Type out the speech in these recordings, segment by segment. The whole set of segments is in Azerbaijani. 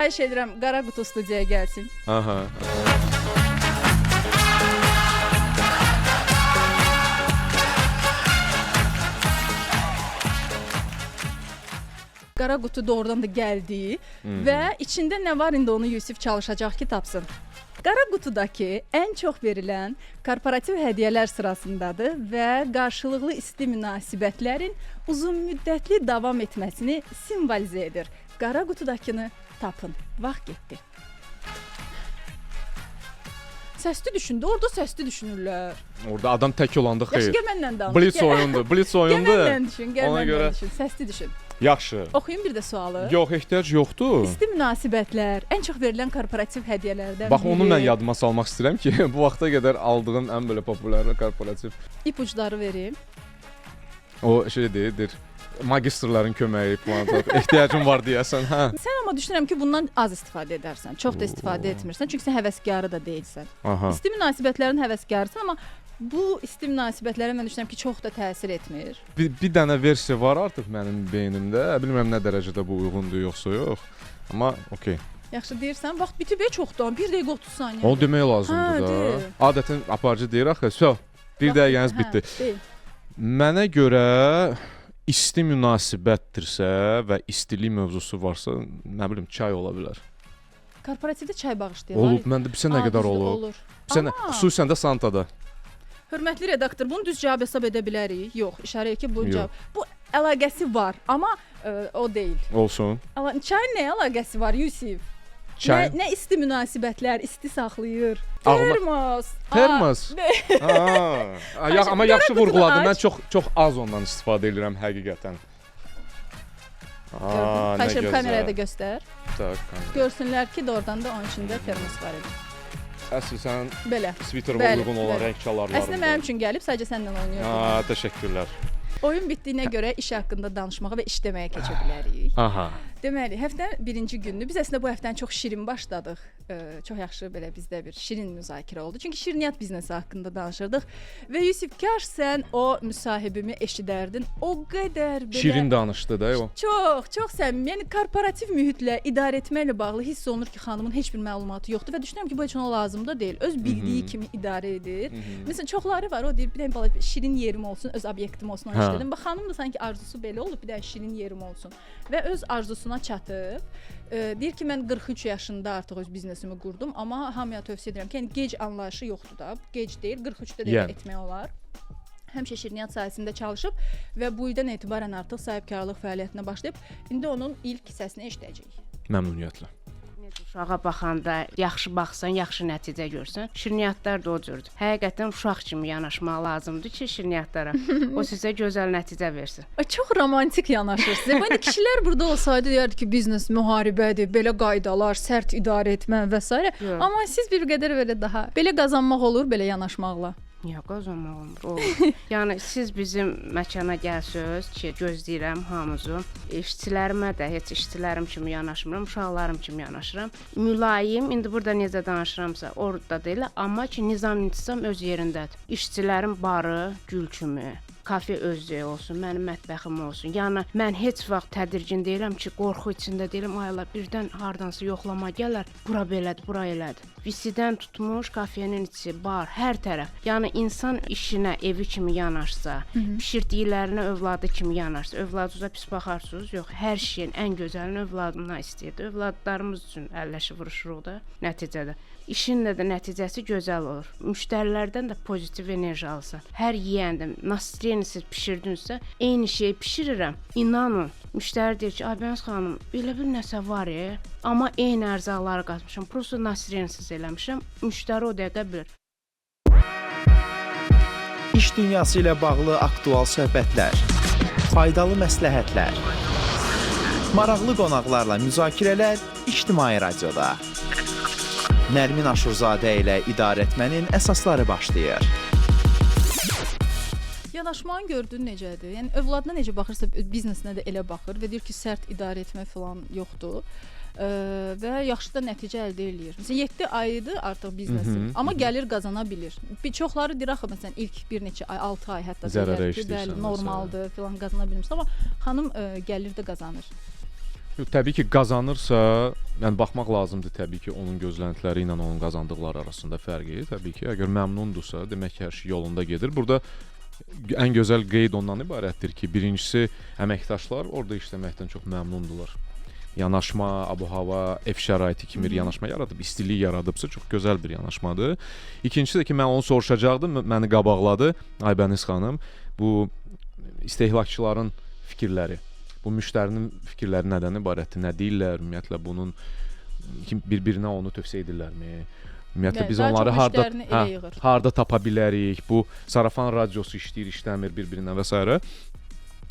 Xahiş edirəm, Qara Qutu studiyaya gəlsin. Aha. Qara Qutu doğrudan da gəldi və içində nə var indi onu Yusif çalışacaq ki, tapsın. Qara Qutudakı ən çox verilən korporativ hədiyyələr sırasındadır və qarşılıqlı isti münasibətlərin uzunmüddətli davam etməsini simvolizə edir. Qara Qutudakını tapın. Vaxt getdi. Səsli düşündü, orada səsli düşünürlər. Orada adam tək olanda xeyr. Yaxşı, gəl mənlə danış. Blitz oyundur, Blitz oyundur. Gəl mənlə düşün, gəl mənlə düşün, səsli düşün. Yaxşı. Oxuyun bir də sualı. Yox, ehtiyac yoxdur. İsti münasibətlər ən çox verilən korporativ hədiyyələrdən Bax, onu mən yadıma salmaq istəyirəm ki, bu vaxta qədər aldığın ən belə populyar korporativ ipuçları verim. o şeydir, magistrların köməyi falan. Ehtiyacın var deyəsən, hə. Sən amma düşünürəm ki, bundan az istifadə edərsən. Çox da istifadə etmirsən, çünki sən həvəskarı da deyilsən. Aha. İsti münasibətlərin həvəskarısan, amma bu isti münasibətlərə mən düşünürəm ki, çox da təsir etmir. Bir dənə versiya var artıq mənim beynimdə. Bilmirəm nə dərəcədə bu uyğundur yoxsa yox. Amma okey. Yaxşı deyirsən, vaxt bitib çoxdan, 1 dəqiqə 30 saniyə. Onu demək lazımdır da. deyil. Adətən aparıcı deyir axı, "Vəsə, 1 dəqiqəniz bitdi." Deyil. Mənə görə isti münasibətdirsə və istilik mövzusu varsa, nə bilim, çay ola bilər. Korporativdə çay bağışlayırlar. Olub, məndə bilsə nə qədər olub. Olur. Bilsə xüsusən də Santada. Hörmətli redaktor, bunu düz cavab hesab edə bilərik? Yox, işarə ki, bu Yox. cavab. Bu əlaqəsi var, amma o deyil. Olsun. Çayın nə əlaqəsi var, Yusif? Çay. Nə isti münasibətlər, isti saxlayır. Ağlıma- Termos. Termos. Amma yaxşı Qara vurğuladın. qutunu Mən çox az ondan istifadə edirəm həqiqətən. Xahiş edirəm, kameraya da göstər. Tak, Görsünlər ki, doğrudan da onun içində termos var idi. əslən Belə. sviterə Bəli, uyğun olan bəli. rəng çalarlarım. Əslində mənim üçün gəlib, sadəcə səninlə oynayırdım. Təşəkkürlər. Oyun bitdiyinə görə iş haqqında danışmağa və işləməyə keçə bilərik. Aha. Deməli, həftənin birinci gününü biz əslində bu həftəni çox şirin başladıq. Çox yaxşı belə bizdə bir şirin müzakirə oldu. Çünki şirniyyat biznesi haqqında danışırdıq və Yusif, kaş sən o müsahibimi eşidərdin. O qədər belə Şirin danışdı da o. Çox səmimi. Yəni korporativ mühitlə, idarə etməklə bağlı hiss olunur ki, xanımın heç bir məlumatı yoxdur və düşünürəm ki, bu heç ona lazım da deyil. Öz bildiyi kimi idarə edir. Məsələn, çoxları var, o deyir, bir dənə balaca şirin yerim olsun, öz obyektim olsun, onu işlədim. Bax, xanım da sanki arzusu belə olub, bir dənə şirin yerim olsun və öz arzusuna çatıb. Deyir ki, mən 43 yaşında artıq öz biznesimi qurdum, amma hamıya tövsiyə edirəm ki, yəni gec anlayışı yoxdur da. Gec deyil, 43-də də etmək olar. Həmişə şirniyyat sahəsində çalışıb və bu ildən etibarən artıq sahibkarlıq fəaliyyətinə başlayıb. İndi onun ilk hissəsini eşidəcəyik. Məmnuniyyətlə. Uşağa baxanda yaxşı baxsan, yaxşı nəticə görsən. Şirniyyatlar da o cürdür. Həqiqətən uşaq kimi yanaşmaq lazımdır ki, şirniyyatlara o sizə gözəl nəticə versin. Çox romantik yanaşırsınız. Yəni kişilər burada olsaydı deyərdi ki, biznes müharibədir, belə qaydalar, sərt idarə etmə və s. Amma siz bir qədər belə daha belə qazanmaq olur, belə yanaşmaqla. Yox, qazanmaq olmur. Olur. Yəni siz bizim məkana gəlsəz ki, gözləyirəm hamınızı. İşçilərimə də heç işçilərim kimi yanaşmıram, uşaqlarım kimi yanaşıram. Mülayim, indi burada necə danışıramsa, orada deyil, amma ki, nizam-intizam öz yerindədir. İşçilərin barı gül kimi. Kafe özü olsun, mənim mətbəxim olsun. Yəni mən heç vaxt tədirgin deyirəm ki, qorxu içində deyirəm, aylar birdən hardansa yoxlama gələr, bura belədir, bura elədir. Visidən tutmuş kafenin içi, bar, hər tərəf. Yəni insan işinə, evi kimi yanaşsa, bişirdiklərinə övladı kimi yanaşsa, övladınıza pis baxarsınız, yox, hər şeyin ən gözəlini övladına istəyirdi. Övladlarımız üçün əlləşi vuruşuruq da nəticədə. İşin də nəticəsi gözəl olur. Müştərilərdən də pozitiv enerji alsan. Hər yeyəndə nasтрeni siz bişirdinizsə, eyni şeyi bişirirəm. İnanın, müştəri deyir ki, "Aybəniz xanım, belə bir nəsə var ya, amma eyni ərzaqları qatmışam. Prosta nasтренsiz eləmişəm." Müştəri o dəqiqə bilir. İş dünyası ilə bağlı aktual söhbətlər, faydalı məsləhətlər, maraqlı qonaqlarla müzakirələr İctimai Radioda. Nərmin Aşurzadə ilə idarəetmənin əsasları başlayır. Yanaşmanı gördün necədir? Yəni övladına necə baxırsa, biznesinə də elə baxır və deyir ki, sərt idarə etmə falan yoxdur. Və yaxşı da nəticə əldə eləyir. Məsələn 7 aydır artıq biznesi, amma gəlir qazana bilir. Bir çoxları deyir axı məsələn ilk bir neçə ay, 6 ay hətta Zərərə deyir ki, işləyirsən, bəli, normaldır filan qazana bilmirsən, amma xanım gəlir də qazanır. Təbii ki, qazanırsa, yəni baxmaq lazımdır təbii ki, onun gözləntiləri ilə onun qazandıqları arasında fərqi. Təbii ki, əgər məmnundursa, demək ki, hər şey yolunda gedir. Burada ən gözəl qeyd ondan ibarətdir ki, birincisi əməkdaşlar orada işləməkdən çox məmnundurlar. Yanaşma, abu-hava, ev şəraiti kimi bir yanaşma yaradıb, istilik yaradıbsa çox gözəl bir yanaşmadır. İkincisi də ki, mən onu soruşacaqdım, məni qabaqladı Aybəniz xanım. Bu istehlakçıların fikirləri, bu müştərinin fikirləri nədən ibarətdir, nə deyirlər, ümumiyyətlə bunun bir-birinə onu tövsiyə edirlərmi? Ümumiyyətlə biz onları harda tapa bilərik? Bu sarafan radiosu işləyir, işləmir bir-birinə və s.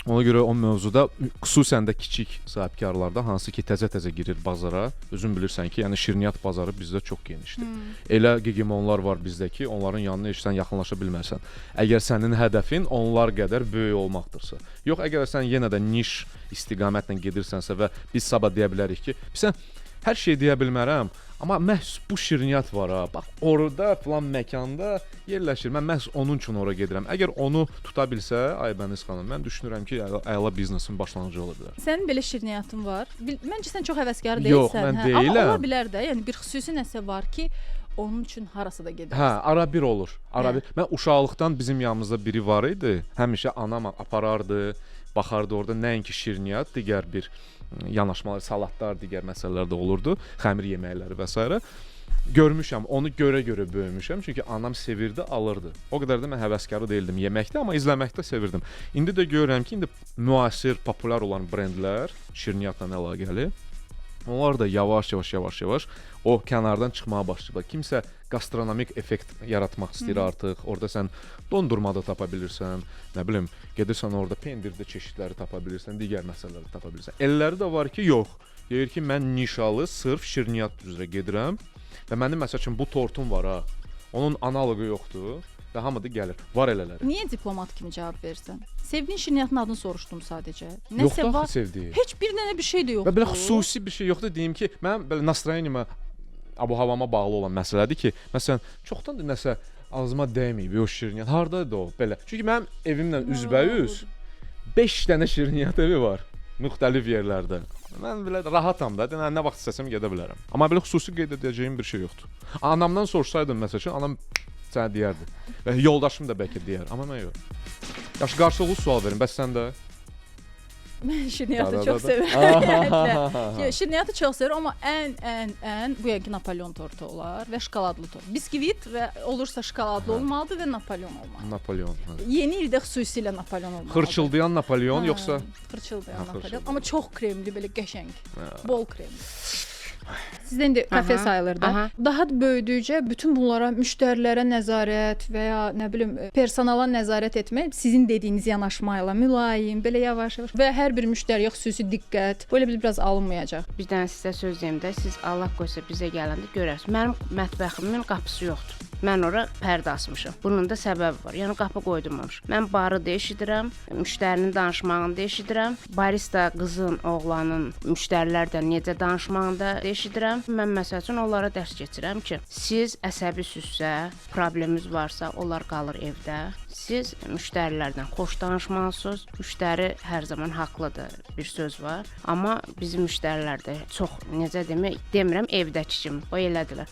Ona görə o mövzuda xüsusən də kiçik sahibkarlarda hansı ki təzə-təzə girir bazara, özün bilirsən ki, yəni şirniyyat bazarı bizdə çox genişdir. Elə hegemonlar var bizdə ki, onların yanına heç sən yaxınlaşa bilmərsən. Əgər sənin hədəfin onlar qədər böyük olmaqdırsa. Yox, əgər sən yenə də niş istiqamətlə gedirsənsə və biz sabah deyə bilərik ki, sən hər şey deyə bilmərəm, amma məhz bu şirniyyat var ha. Bax, orada filan məkanda yerləşir. Mən məhz onun üçün ora gedirəm. Əgər onu tuta bilsə Aybəniz xanım, mən düşünürəm ki, əla biznesin başlanğıcı ola bilər. Sənin belə şirniyyatın var. Məncə sən çox həvəskar deyilsən. Yox, mən deyiləm. Amma ola bilər də, yəni bir xüsusi nəsə var ki, onun üçün harasa da gedirsən. Hə, ara bir olur. Bir. Mən uşaqlıqdan bizim yanımızda biri var idi. Həmişə anam aparardı, baxardı orada nəinki şirniyyat, digər bir yanaşmalar, salatlar, digər məsələlər də olurdu, xəmir yeməkləri və s. Görmüşəm, onu görə-görə böyümüşəm, çünki anam sevirdi, alırdı. O qədər də mən həvəskarı deyildim yeməkdə, amma izləməkdə sevirdim. İndi də görürəm ki, indi müasir, populyar olan brendlər şirniyyatla əlaqəli, onlar da yavaş-yavaş o kənardan çıxmağa başlayıblar. Kimsə gastronomik effekt yaratmaq istəyir artıq. Orada sən dondurma da tapa bilirsən, nə bilim, gedirsən orada pendirdə çeşidləri tapa bilirsən, digər məsələləri tapa bilirsən. Elləri də var ki, yox. Deyir ki, mən nişalı sırf şirniyyat üzrə gedirəm və mənim məsəl üçün bu tortum var ha. Onun analoqu yoxdur və hamı da gəlir. Var elələri. Niyə diplomat kimi cavab versən? Sevdiyin şirniyyatın adını soruşdum sadəcə. Yoxdur axı sevdiyi. Heç bir dənə bir şey də yoxdur. Və belə xüsusi bir şey yoxdur, deyim ki, mən belə nastroyeniyama, abu-havama bağlı olan məsələdir ki, məsələn, çoxdandır nəsə ağzıma dəyməyib o şirniyyat. Hardadır o belə? Çünki mənim evimlə üzbəyüz 5 dənə şirniyyat evi var müxtəlif yerlərdə. Mən belə rahatam da, nə vaxt istəsəm gedə bilərəm. Amma belə xüsusi qeyd edəcəyim bir şey yoxdur. Anamdan sorsaydım məsəl üçün, anam sənə deyərdi. Və yoldaşım da bəlkə deyər, amma mən yox. Yaxşı, qarşılıqlı sual verin, bəs sən də? Mən şirniyyatı çox sevirəm. Şirniyyatı çox sevirəm, amma ən bu yəqin Napoleon tortu olar və şokoladlı tort. Biskvit və olursa şokoladlı olmalıdır və Napoleon olmalıdır. Napoleon. Yeni ildə xüsusilə Napoleon olmalıdır. Xırçıldayan Napoleon yoxsa? Xırçıldayan Napoleon, amma çox kremli, belə qəşəng, bol kremli. Sizdə indi kafe sayılır da. Daha böyüdükcə bütün bunlara müştərilərə nəzarət və ya nə bilim personala nəzarət etmək sizin dediyiniz yanaşmayla mülayim, belə yavaş-yavaş və hər bir müştəriyə xüsusi diqqət, belə biraz alınmayacaq. Bir dənə sizə söz deyim də, siz Allah qoysa bizə gələndə görərsiniz. Mənim mətbəximin qapısı yoxdur. Mən ora pərdə asmışam. Bunun da səbəbi var. Yəni qapı qoydurmamışam. Mən barı da eşidirəm, müştərinin danışmağını da eşidirəm. Barista qızın, oğlanın müştərilərlə necə danışmağını da eşidirəm. Mən məsəl üçün onlara dərs keçirəm ki, siz əsəbisizsə, probleminiz varsa, onlar qalır evdə. Siz müştərilərdən xoş danışmalısınız. Müştəri hər zaman haqlıdır. Bir söz var. Amma bizim müştərilər də çox necə demirəm evdəki kimi. O elədilər.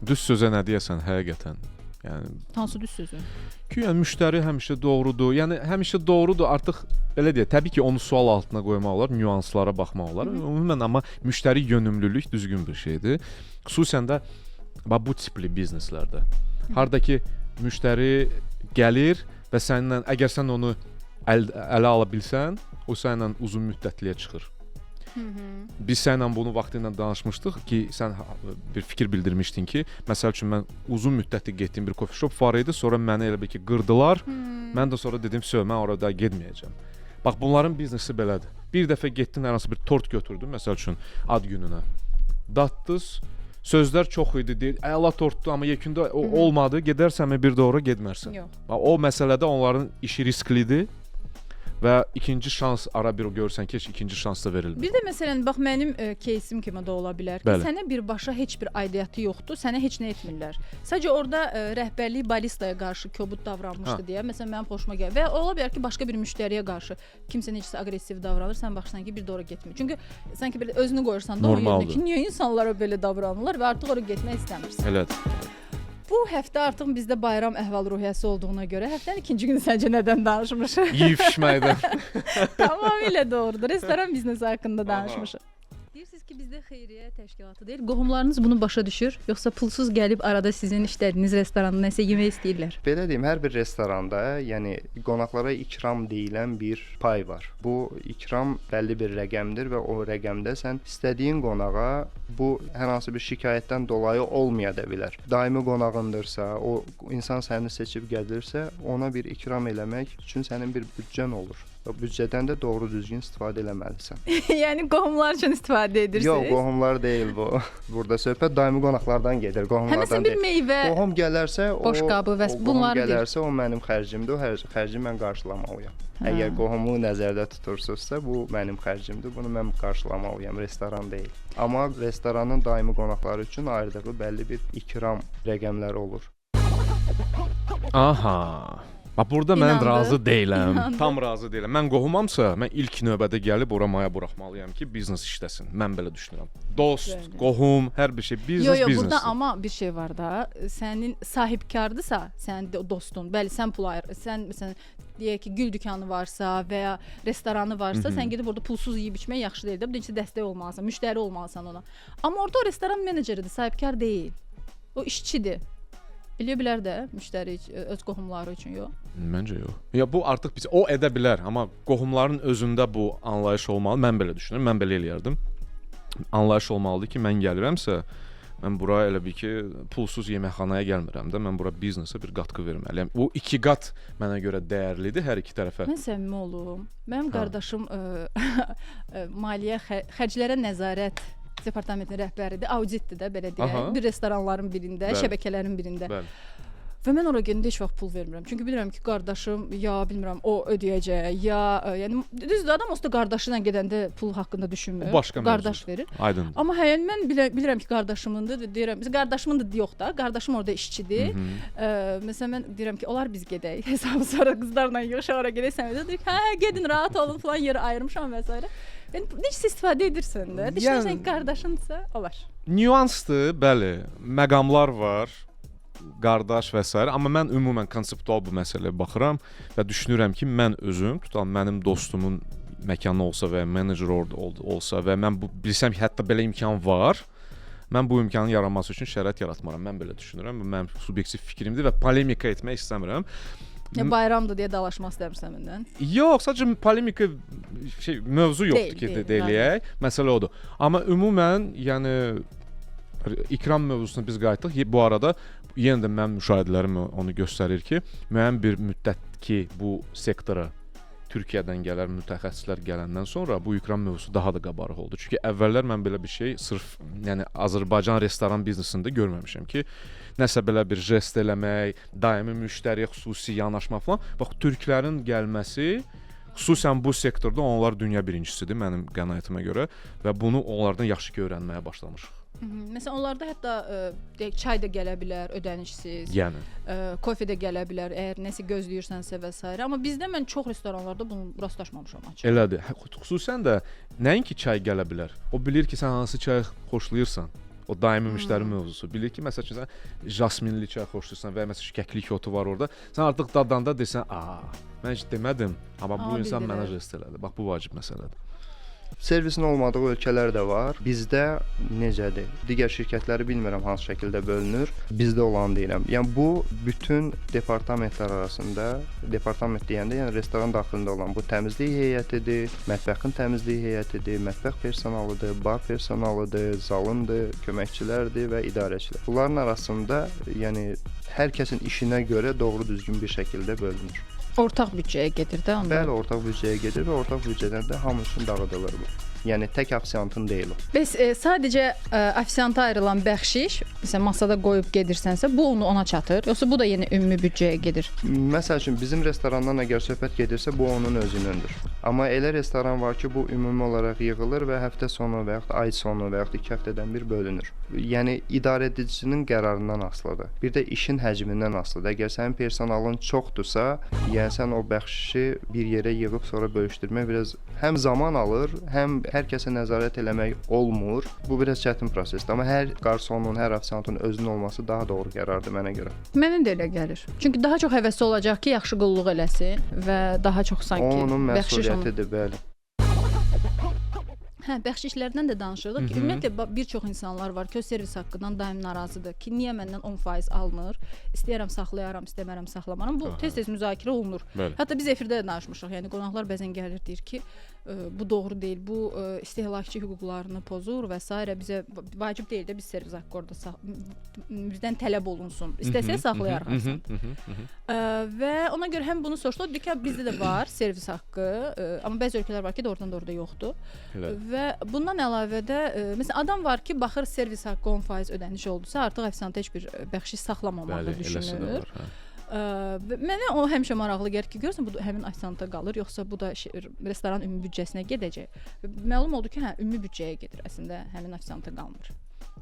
Düz sözə nə deyəsən həqiqətən? Yəni hansı düz sözü? Ki, yəni müştəri həmişə doğrudur. Yəni həmişə doğrudur. Artıq belə deyə, təbii ki, onu sual altına qoymaq olar, nüanslara baxmaq olar. Ümumən amma müştəri yönümlülük düzgün bir şeydir. Xüsusən də bu tipli bizneslərdə. Harda ki, müştəri gəlir və səninlə əgər sən onu ələ ala bilsən, o səninlə uzun müddətliyə çıxır. Biz sənlə bunu vaxtı ilə danışmışdıq ki, sən bir fikir bildirmişdin ki, məsəl üçün mən uzun müddətli getdiyim bir coffee shop var idi, sonra məni elə bir ki qırdılar. Mən də sonra dedim, mən orada getməyəcəm. Bax, bunların biznesi belədir. Bir dəfə getdin, hər hansı bir tort götürdün, məsəl üçün ad gününə. Datdınız, sözlər çox idi, deyir, əla tortdur, amma yekunda olmadı, gedərsənmi bir də ora getmərsən. O məsələdə onların işi risklidir və ikinci şans ara bir görsən ki, heç ikinci şans da verilmir. Bir də məsələn bax mənim кейsim kimi də ola bilər ki, Bəli. sənə birbaşa heç bir aidiyyatı yoxdur, sənə heç nə etmirlər. Sadəcə orada rəhbərlik balistaya qarşı kobud davranmışdı deyə məsələn mənim xoşuma gəlir. Və ola bilər ki, başqa bir müştəriyə qarşı kimsə necəsə aqressiv davranır, sən baxırsan ki, bir də ora getmir. Çünki sanki belə özünü qoyursan da o yerinə ki, niyə insanlara belə davranırlar və artıq ora getmək istəmirsən. Elədir. Bu həftə artıq bizdə bayram əhval-ruhiyyəsi olduğuna görə həftənin ikinci günü səncə nədən danışmışıq? Yeyib içməkdən. Tamamilə doğrudur. Restoran biznesi haqqında danışmışıq. Deyirsiniz ki, bizdə xeyriyyə təşkilatı deyil. Qohumlarınız bunu başa düşür, yoxsa pulsuz gəlib arada sizin işlədiyiniz restoranda nəsə yemək istəyirlər? Belə deyim, hər bir restoranda, yəni qonaqlara ikram deyilən bir pay var. Bu ikram bəlli bir rəqəmdir və o rəqəmdə sən istədiyin qonağa bu hər hansı bir şikayətdən dolayı olmaya da bilər. Daimi qonağındırsa, o insan səni seçib gəlirsə, ona bir ikram eləmək üçün sənin bir büdcən olur. Və büdcədən də doğru düzgün istifadə eləməlisən. Yəni qohumlar üçün istifadə edirsiniz? Yox, qohumlar deyil bu. Burada söhbət daimi qonaqlardan gedir, qohumlardan deyil. Bir meyvə, qohum gələrsə, boş qabı və bunları qohum gələrsə, o mənim xərcimdir, o xərci mən qarşılamalıyam. Əgər qohumu nəzərdə tutursunuzsa, bu mənim xərcimdir, bunu mən qarşılamalıyam, restoran deyil. Amma restoranın daimi qonaqları üçün ayırdığı bəlli bir ikram rəqəmləri olur. Aha. Bax burada mən razı deyiləm. İnandı. Tam razı deyiləm. Mən qohumamsa, mən ilk növbədə gəlib ora maya buraxmalıyam ki, biznes işləsin. Mən belə düşünürəm. Dost, Bəli. qohum, hər bir şey biznes. Yox, burada amma bir şey var da, sənin sahibkardırsa, sənin dostun, bəli, sən pul ayır, sən məsələn deyək ki, gül dükanı varsa və ya restoranı varsa, sən gedib orada pulsuz yeyib içmək yaxşı deyil də. Bu da heç dəstək olmalısan, müştəri olmalısan ona. Amma orada o restoran meneceridir, sahibkar deyil. O işçidir. Eləyə bilər də müştəri öz qohumları üçün yox. Məncə yox. Ya bu artıq biz o edə bilər, amma qohumların özündə bu anlayış olmalı. Mən belə düşünürəm, mən belə eləyərdim. Anlayış olmalıdır ki, mən gəlirəmsə, mən bura elə bir ki, pulsuz yeməkxanaya gəlmirəm də, mən bura biznesə bir qatqı verməliyəm. Bu iki qat mənə görə dəyərlidir hər iki tərəfə. Mən səmimi olum. Mənim qardaşım maliyyə xərclərə nəzarət departamentinin rəhbəridir, auditdir də belə deyək. Bir restoranların birində, Bəli. şəbəkələrin birində. Bəli. Və mən ora gedəndə heç vaxt pul vermirəm. Çünki bilirəm ki, qardaşım ya bilmirəm o ödəyəcək, ya yəni düzdür adam olsa qardaşı ilə gedəndə pul haqqında düşünmür. O başqa qardaş mövzudur. verir. Aydındır. Amma mən bilirəm ki, qardaşımındır və deyirəm, qardaşımındır yox da, qardaşım orada işçidir. Məsələn mən deyirəm ki, olar biz gedək. Hesabı sonra qızlarla yığışa ora gedək. Sən deyir ki, hə gedin rahat olun falan yeri ayırmışam və s. Yəni necə istifadə edirsən də? Düşünürsən ki, qardaşınsa olar. Nüansdır, bəli. Məqamlar var. Qardaş və s. Amma mən ümumən konseptual bu məsələyə baxıram və düşünürəm ki, mən özüm, tutal mənim dostumun məkanı olsa və menecer orada olsa və mən bilsəm ki, hətta belə imkan var, mən bu imkanın yaranması üçün şərait yaratmaram. Mən belə düşünürəm. Bu mənim subyektiv fikrimdir və polemika etmək istəmirəm. Ya bayramdır deyə dalaşmaq istəmirsən məndən. Yox, sadəcə polemika mövzu yoxdur ki, deyək. Məsələ odur. Amma ümumən, yəni ikram mövzusuna biz qayıtdıq. Bu arada yenə də mənim müşahidələrim onu göstərir ki, müəyyən bir müddət ki, bu sektora Türkiyədən gələn mütəxəssislər gələndən sonra bu ikram mövzusu daha da qabarıq oldu. Çünki əvvəllər mən belə bir şey sırf yəni Azərbaycan restoran biznesində görməmişəm ki, nəsə belə bir jest eləmək, daimi müştəriyə xüsusi yanaşma falan. Bax, türklərin gəlməsi xüsusən bu sektorda onlar dünya birincisidir mənim qənaətimə görə və bunu onlardan yaxşı öyrənməyə başlamışıq. Məsələn, onlarda hətta deyək, çay da gələ bilər ödənişsiz. Yəni Kofe də gələ bilər, əgər nəsə gözləyirsənsə və s. Amma bizdə mən çox restoranlarda bunu rastlaşmamışam açıq. Elədir. Xüsusən də nəinki çay gələ bilər. O bilir ki, sən hansı çay xoşlayırsan. O daimi müştəri mövzusu. Bilir ki, məsəl üçün sən jasminli çay xoşlayırsan və məsələn kəklik otu var orada. Sən artıq dadanda desən, mən heç demədim, amma bu insan mənə jest elədi. Bax, bu vacib məsələdir. Servisin olmadığı ölkələr də var. Bizdə necədir? Digər şirkətləri bilmirəm hansı şəkildə bölünür. Bizdə olan deyirəm. Yəni bu bütün departamentlər arasında, departament deyəndə yəni restoran daxilində olan bu təmizlik heyətidir, mətbəxin təmizlik heyətidir, mətbəx personalıdır, bar personalıdır, zalındır, köməkçilərdir və idarəçilər. Bunların arasında yəni hər kəsin işinə görə doğru düzgün bir şəkildə bölünür. Ortaq büdcəyə gedir də onda. Bəli, ortaq büdcəyə gedir və ortaq büdcədən də hamı üçün dağıdılır bu. Yəni tək ofisiantın deyil o. Bəs sadəcə ofisianta ayrılan bəxşiş, məsələn masada qoyub gedirsənsə, bu ona çatır, yoxsa bu da yenə ümumi büdcəyə gedir? Məsəl üçün bizim restorandan əgər söhbət gedirsə, bu onun özünündür. Amma elə restoran var ki, bu ümumi olaraq yığılır və həftə sonu və yaxud ay sonu və yaxud 2 həftədən bir bölünür. Yəni idarəedicinin qərarından asılıdır. Bir də işin həcmindən asılıdır. Əgər sənin personalın çoxdursa, yəni sən o bəxşişi bir yerə yığıb sonra bölüşdürmək biraz həm zaman alır, həm hər kəsə nəzarət eləmək olmur. Bu biraz çətin prosesdir. Amma hər qarsonun, hər ofisiantın özünün olması daha doğru qərardır mənə görə. Mənə də elə gəlir. Çünki daha çox həvəsli olacaq ki, yaxşı qulluq eləsin və daha çox sanki Onun bəxşiş məsuliyyətidir, bəli. Hə, bəxşişlərdən də danışırdıq ki, ümumiyyətlə bir çox insanlar var ki, o servis haqqından daim narazıdır ki, niyə məndən 10% alınır? İstəyirəm saxlayaram, istəmərəm saxlamaram. Bu tez-tez müzakirə olunur. Bəli. Hətta biz efirdə də danışmışıq. Yəni qonaqlar bəzən gəlir deyir ki, bu doğru deyil. Bu istehlakçı hüquqlarını pozur və s. bizə vacib deyil də biz servis haqqı orada bizdən tələb olunsun. İstəsək saxlayarıq aslında. Və ona görə həm bunu soruşduq, ki, bizdə də var servis haqqı, amma bəzi ölkələr var ki, doğrudan da orada yoxdur. Və bundan əlavə də məsələn adam var ki, baxır servis haqqı 10% ödəniş oldusa, artıq ofisiant heç bir bəxşiş saxlamamağı düşünür. Mənə o həmişə maraqlı gəlir ki, görürsən bu həmin ofisianta qalır, yoxsa bu da restoran ümumi büdcəsinə gedəcək. Məlum oldu ki, hə, ümumi büdcəyə gedir əslində, həmin ofisianta qalmır.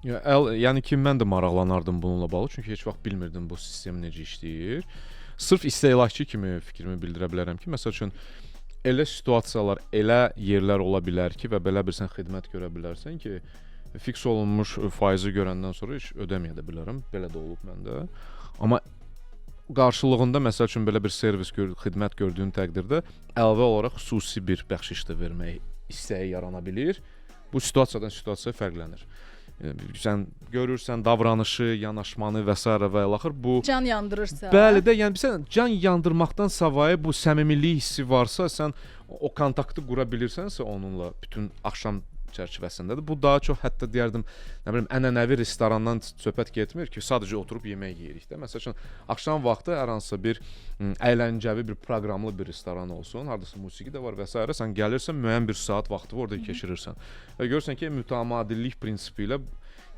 Yəni ki, mən də maraqlanardım bununla bağlı, çünki heç vaxt bilmirdim bu sistem necə işləyir. Sırf istehlakçı kimi fikrimi bildirə bilərəm ki, məsəl üçün elə situasiyalar, elə yerlər ola bilər ki və belə bir sən xidmət görə bilərsən ki, fiks olunmuş faizi görəndən sonra heç ödəməyə də bilərəm. Belə də olub məndə. Amma qarşılığında məsəl üçün belə bir servis xidmət gördüyün təqdirdə əlavə olaraq xüsusi bir bəxşiş də vermək istəyi yarana bilir. Bu situasiyadan situasiyaya fərqlənir. Sən görürsən davranışı, yanaşmanı və s. və ilaxır bu can yandırırsa. Bəli də, yəni sən can yandırmaqdan savayı bu səmimilik hissi varsa, sən o kontaktı qura bilirsənsə onunla bütün axşam çərçivəsindədir. Bu daha çox hətta deyərdim, nə bilim, ənənəvi restorandan söhbət getmir ki, sadəcə oturub yemək yeyirik də. Məsəl üçün axşam vaxtı hər hansısa bir əyləncəvi, bir proqramlı bir restoran olsun, hardasa musiqi də var və s. sən gəlirsən, müəyyən bir saat vaxtı orada keçirirsən. Və görürsən ki, mütəmadilik prinsipi ilə,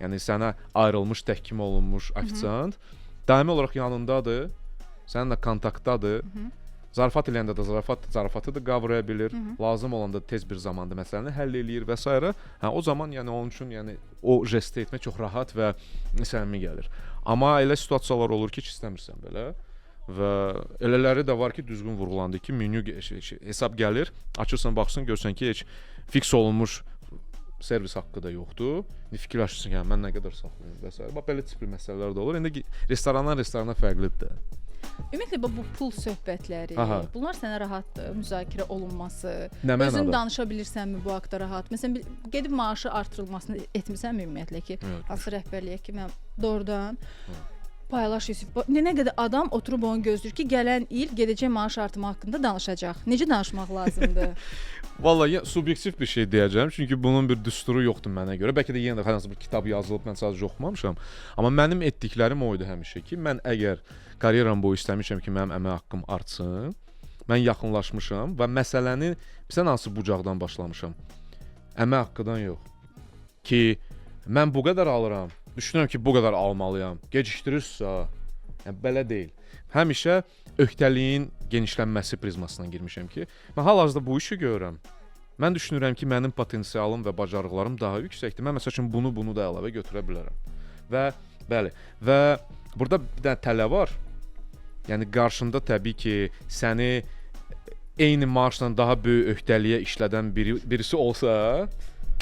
yəni sənə ayrılmış, təhkim olunmuş ofisiant daimi olaraq yanındadır, səninlə kontaktdadır. Zarafat eləyəndə də zarafatı da qavraya bilir. Lazım olanda tez bir zamanda məsələni həll eləyir və s. Hə, o zaman yəni onun üçün yəni o jesti etmək çox rahat və səmimi gəlir. Amma elə situasiyalar olur ki, heç istəmirsən belə. Və elələri də var ki, düzgün vurğulandı ki, menyu hesab gəlir, açırsan, baxırsan, görsən ki, heç fiks olunmuş servis haqqı da yoxdur. Fikirləşirsən ki, mən nə qədər saxlayım və s. Bax belə tipli məsələlər də olur. İndi restorandan restorana fərqlidir də. Ümumiyyətlə bu pul söhbətləri, bunlar sənə rahatdır, müzakirə olunması. Özün danışa bilirsənmi bu haqqda rahat? Məsələn, gedib maaşı artırılmasını etmisənmi ümumiyyətlə ki, hansı rəhbərliyə ki, mən doğrudan paylaş Yusif. Nə qədər adam oturub onu gözləyir ki, gələn il gedəcək maaş artımı haqqında danışacaq. Necə danışmaq lazımdır? Vallahi subyektiv bir şey deyəcəm, çünki bunun bir düsturu yoxdur mənə görə. Bəlkə də yenə də hər hansı bir kitab yazılıb, mən sadəcə oxumamışam. Amma mənim etdiklərim o idi həmişə ki, mən əgər karyeram boyu istəmişəm ki, mənim əmək haqqım artsın, mən yaxınlaşmışam və məsələni sən hansı bucaqdan başlamışam? Əmək haqqıdan yox. Ki, mən bu qədər alıram, düşünürəm ki, bu qədər almalıyam. Gecikdirirsə, yəni belə deyil. Həmişə öhdəliyin genişlənməsi prizmasından girmişəm ki, mən hal-hazırda bu işi görürəm. Mən düşünürəm ki, mənim potensialım və bacarıqlarım daha yüksəkdir. Mən məsəl üçün bunu da əlavə götürə bilərəm. Və bəli, və burada bir dənə tələ var. Yəni qarşında təbii ki, səni eyni maaşla daha böyük öhdəliyə işlədən birisi olsa,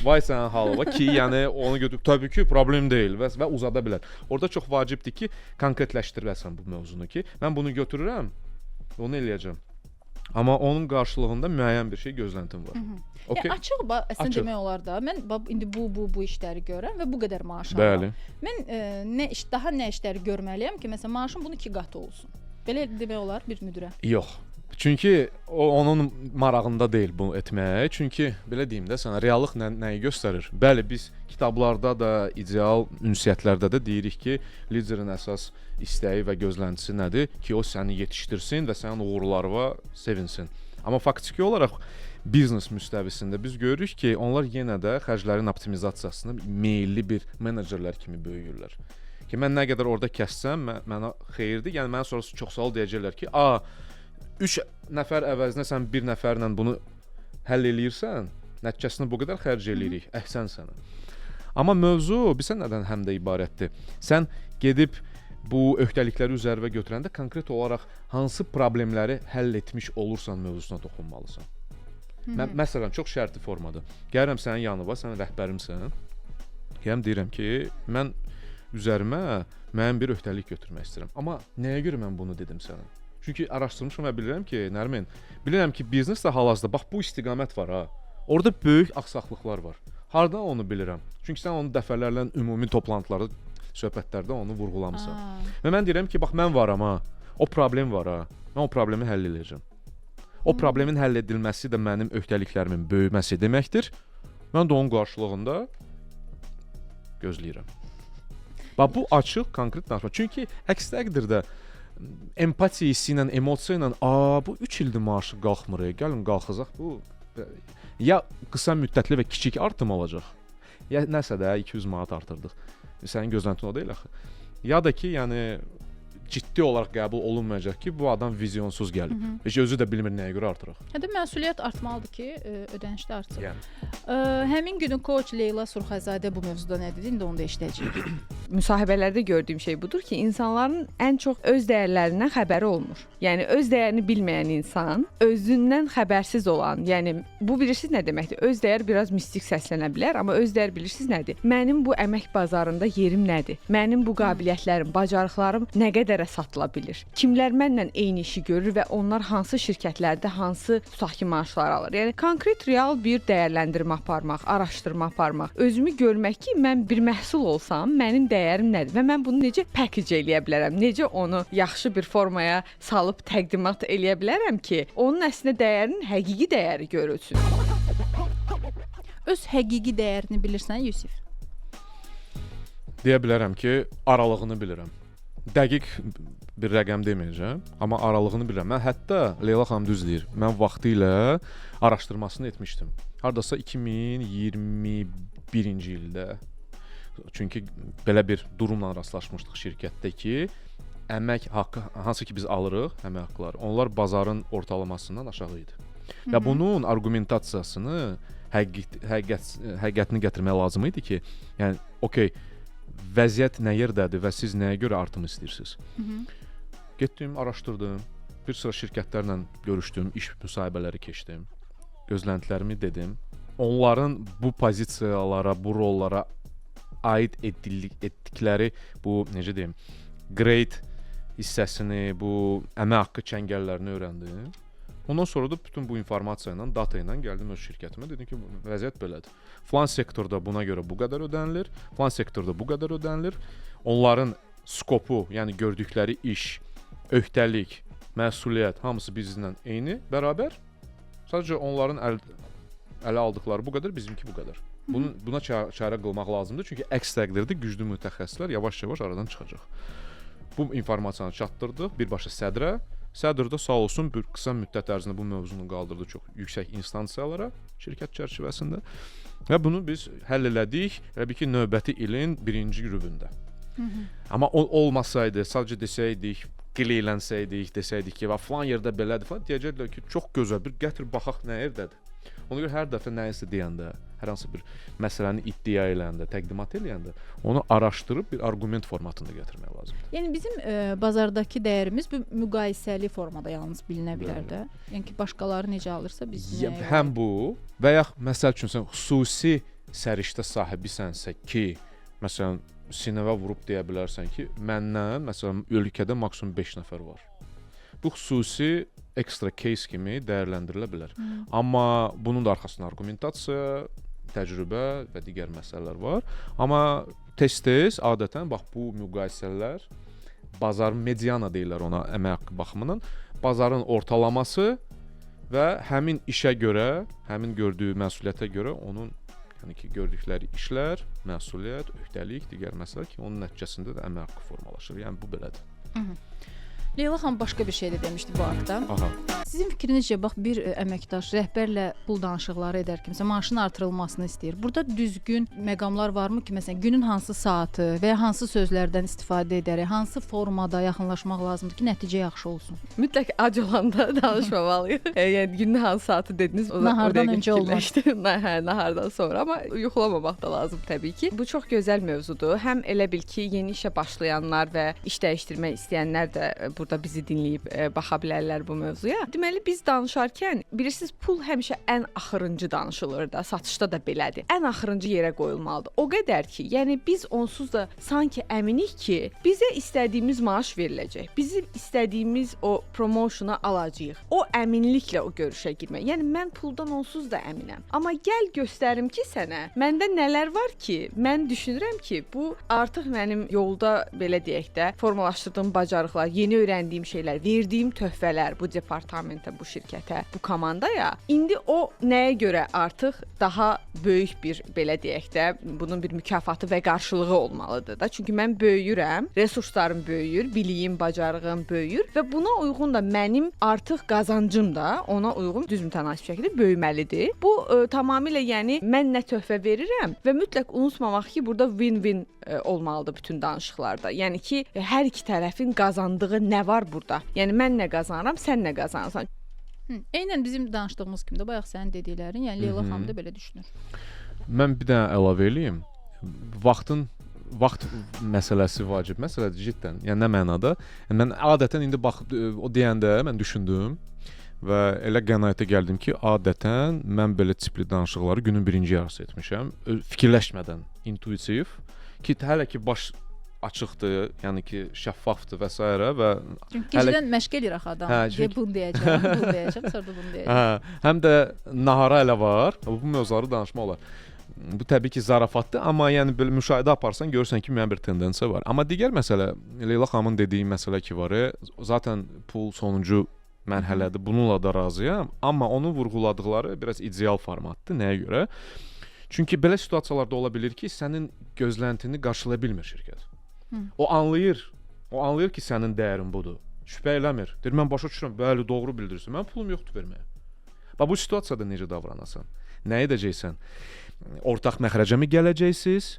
vay sənin halına ki, yəni onu götürüb təbii ki, problem deyil və uzada bilər. Orada çox vacibdir ki, konkretləşdirəsən bu mövzunu ki, mən bunu götürürəm, onu eləyəcəm. Amma onun qarşılığında müəyyən bir şey gözləntim var. Okay. Yəni açıq əslində demək olar da, mən indi bu işləri görürəm və bu qədər maaş alıram. Mən daha nə işləri görməliyəm ki, məsələn, maaşım bunun 2 qatı olsun. Belə demək olar bir müdirə. Yox. Çünki onun marağında deyil bunu etmək. Çünki belə deyim də sənə, reallıq nəyi göstərir? Bəli, biz kitablarda da, ideal ünsiyyətlərdə də deyirik ki, liderin əsas istəyi və gözləntisi nədir? Ki, o səni yetişdirsin və sənin uğurlarına sevinsin. Amma faktiki olaraq biznes müstəvisində biz görürük ki, onlar yenə də xərclərin optimizasiyasına meylli bir menecerlər kimi böyüyürlər. Ki mən nə qədər orada kəssəm, mənə xeyirdir. Yəni mənə sonrası çox sağ ol deyəcəklər ki, 3 nəfər əvəzinə sən 1 nəfərlə bunu həll eləyirsən, nəticəsində bu qədər xərc eləyirik. Əhsən sənə. Amma mövzu bilirsən nədən həm də ibarətdir? Sən gedib bu öhdəlikləri üzərinə götürəndə konkret olaraq hansı problemləri həll etmiş olursan mövzusuna toxunmalısan. Məsələn, çox şərti formadır. Gəlirəm sənin yanına, sən rəhbərimsən. Deyirəm ki, mən üzərimə müəyyən bir öhdəlik götürmək istəyirəm. Amma nəyə görə mən bunu dedim sənə? Çünki araşdırmışam və bilirəm ki, Nərmin, bilirəm ki, biznesdə hal-hazırda bax bu istiqamət var ha. Orada böyük aksaqlıqlar var. Hardan onu bilirəm? Çünki sən onu dəfələrlə ümumi toplantılarda, söhbətlərdə onu vurğulamısan. Və mən deyirəm ki, bax mən varam ha. O problem var ha. Mən o problemi həll edəcəm. O problemin həll edilməsi də mənim öhdəliklərimin böyüməsi deməkdir. Mən də onun qarşılığında gözləyirəm. Bax bu açıq, konkret danışma. Çünki əks təqdirdə empatiya hissi ilə, emosiya ilə, bu 3 ildir maaşı qalxmır, gəlin qalxacaq. Bu ya qısa müddətli və kiçik artım olacaq, ya nəsə də 200 manat artırdıq. Sənin gözləntin o deyil axı. Ya da ki, yəni ciddi olaraq qəbul olunmayacaq ki, bu adam vizyonsuz gəlib. Heç özü də bilmir nəyə görə artıraq. Hətta məsuliyyət artmalıdır ki, ödəniş də artsın. Yəni. Həmin günün koç Leyla Surxayzadə bu mövzuda nə dedi? İndi onu da eşidəcəyik. Müsahibələrdə gördüyüm şey budur ki, insanların ən çox öz dəyərlərindən xəbəri olmur. Yəni öz dəyərini bilməyən insan, özündən xəbərsiz olan, yəni bu bilirsiniz nə deməkdir? Öz dəyər biraz mistik səslənə bilər, amma öz dəyər bilirsiniz nədir? Mənim bu əmək bazarında yerim nədir? Mənim bu qabiliyyətlərim, bacarıqlarım nə qədərə satıla bilir? Kimlər mənlə eyni işi görür və onlar hansı şirkətlərdə hansı tutaq ki maaşlar alır? Yəni konkret real bir dəyərləndirmə aparmaq, araşdırma aparmaq, özümü görmək ki, mən bir məhsul olsam, mənim dəyərim nədir və mən bunu necə package eləyə bilərəm? Necə onu yaxşı bir formaya salıb təqdimat eləyə bilərəm ki, onun əslində dəyərinin həqiqi dəyəri görülsün. Öz həqiqi dəyərini bilirsən, Yusif? Deyə bilərəm ki, aralığını bilirəm. Dəqiq bir rəqəm deməyəcəm, amma aralığını bilirəm. Mən hətta Leyla xanım düz deyir. Mən vaxtilə araşdırmasını etmişdim. Hardasa 2021-ci ildə. Çünki belə bir durumla rastlaşmışdıq şirkətdə ki, əmək haqqı hansı ki biz alırıq, əmək haqqları, onlar bazarın ortalamasından aşağı idi. Və bunun argumentasiyasını, həqiqətini gətirmək lazım idi ki, yəni okey, vəziyyət nə yerdədir və siz nəyə görə artım istəyirsiniz? Getdim, araşdırdım, bir sıra şirkətlərlə görüşdüm, iş müsahibələri keçdim, gözləntilərimi dedim. Onların bu pozisiyalara, bu rollara aid etdikləri bu, necə deyim, grade hissəsini, bu əmək haqqı çəngəllərini öyrəndim. Ondan sonra da bütün bu informasiya ilə, data ilə gəldim öz şirkətimə, dedim ki, vəziyyət belədir. Falan sektorda buna görə bu qədər ödənilir, falan sektorda bu qədər ödənilir. Onların skopu, yəni gördükləri iş, öhdəlik, məsuliyyət hamısı bizlə eyni, bərabər. Sadəcə onların ələ aldıqları bu qədər, bizimki bu qədər. Buna çarə qılmaq lazımdır, çünki əks təqdirdə güclü mütəxəssislər yavaş-yavaş aradan çıxacaq. Bu informasiyanı çatdırdıq birbaşa sədrə. Sədr də sağ olsun bir qısa müddət ərzində bu mövzunu qaldırdı çox yüksək instansiyalara şirkət çərçivəsində və bunu biz həll elədik. Təbii ki, növbəti ilin 1-ci rübündə. Amma olmasaydı, sadəcə desəydik, qeylələnsəydik, desəydik ki, falan yerdə belədir falan, deyəcəklər ki, çox gözəl bir gətir baxaq nə yerdədir. Ona görə hər dəfə nəyisə deyəndə, hər hansı bir məsələni iddia eləyəndə, təqdimat eləyəndə onu araşdırıb bir argument formatında gətirmək lazımdır. Yəni bizim bazardakı dəyərimiz bu müqayisəli formada yalnız bilinə bilər də. Yəni ki, başqaları necə alırsa biz nəyə? Həm bu və ya məsəl üçün sən xüsusi səriştə sahibisənsə ki, məsələn, sinəvə vurub deyə bilərsən ki, məndən məsələn ölkədə maksimum 5 nəfər var. Bu xüsusi ekstra case kimi dəyərləndirilə bilər. Amma bunun da arxasında argumentasiya, təcrübə və digər məsələlər var. Amma tez-tez adətən bax bu müqayisələr bazarın mediana deyirlər ona əmək haqqı baxımından, bazarın ortalaması və həmin işə görə, həmin gördüyü məsuliyyətə görə onun yəni ki, gördükləri işlər, məsuliyyət, öhdəlik, digər məsələ ki, onun nəticəsində də əmək haqqı formalaşır. Yəni bu belədir. Leyla xanım başqa bir şey də demişdi bu haqda. Sizin fikrinizcə bax bir əməkdaş rəhbərlə pul danışıqları edərkən məsələn maaşın artırılmasını istəyir. Burada düzgün məqamlar varmı ki, məsələn günün hansı saatı və ya hansı sözlərdən istifadə edərək, hansı formada yaxınlaşmaq lazımdır ki, nəticə yaxşı olsun? Mütləq ac olanda danışmamalıyıq. Yəni günün hansı saatı dediniz? Nahardan öncə olmaz. Hə, nahardan sonra, amma yuxulamamaq da lazım təbii ki. Bu çox gözəl mövzudur. Həm elə bil ki, yeni işə başlayanlar və iş dəyişdirmək istəyənlər də burada bizi dinləyib baxa bilərlər bu mövzuya. Deməli biz danışarkən bilirsiniz pul həmişə ən axırıncı danışılır da, satışda da belədir. Ən axırıncı yerə qoyulmalıdır. O qədər ki, yəni biz onsuz da sanki əminik ki, bizə istədiyimiz maaş veriləcək. Bizim istədiyimiz o promotiona alacağıq. O əminliklə o görüşə girmək. Yəni mən puldan onsuz da əminəm. Amma gəl göstərim ki sənə, məndə nələr var ki, mən düşünürəm ki, bu artıq mənim yolda belə deyək də formalaşdırdığım bacarıqlar, yeni öyrəndiyim şeylər, verdiyim töhfələr bu departamentə, bu şirkətə, bu komandaya. İndi o nəyə görə artıq daha böyük bir belə deyək də bunun bir mükafatı və qarşılığı olmalıdır da. Çünki mən böyüyürəm, resurslarım böyüyür, biliyim, bacarığım böyüyür və buna uyğun da mənim artıq qazancım da ona uyğun düz mütənasib şəkildə böyüməlidir. Bu tamamilə yəni mən nə töhfə verirəm və mütləq unutmamaq ki, burada win-win olmalıdır bütün danışıqlarda. Yəni ki, hər iki tərəfin qazandığı nə var burada? Yəni mən nə qazanıram, sən nə qazanırsan? Eynən bizim danışdığımız kimi də bayaq sənin dediklərin, yəni Leyla xanım da belə düşünür. Mən bir dənə əlavə eləyim. Vaxt məsələsi vacib məsələdir cidden. Yəni nə mənada? Yəni mən adətən indi bax o deyəndə mən düşündüm və elə qənaətə gəldim ki, adətən mən belə tipli danışıqları günün birinci yarısı etmişəm. Fikirləşmədən, intuitiv ki, hələ ki baş açıqdır, yəni ki, şəffafdır və s. və çünki gecədən məşq eləyir axı adam. Bunu deyəcəm, sonra da bunu deyəcəm. Hə, həm də nahara elə var. Bu mövzuları danışmaq olar. Bu təbii ki, zarafatdır, amma yəni belə müşahidə aparsan görürsən ki, müəyyən bir tendensiya var. Amma digər məsələ, Leyla xanımın dediyi məsələ ki var, zaten pul sonuncu mərhələdir. Bununla da razıyam, amma onun vurğuladıqları biraz ideal formatdır. Nəyə görə? Çünki belə situasiyalarda ola bilir ki, sənin gözləntini qarşılaya bilmir şirkət. O anlayır ki, sənin dəyərin budur. Şübhə eləmir. Deyir, mən başa düşürəm, bəli, doğru bildirirsən. Mən pulum yoxdur verməyə. Bax, bu situasiyada necə davranasan? Nə edəcəksən? Ortaq məxrəcə mi gələcəksiniz?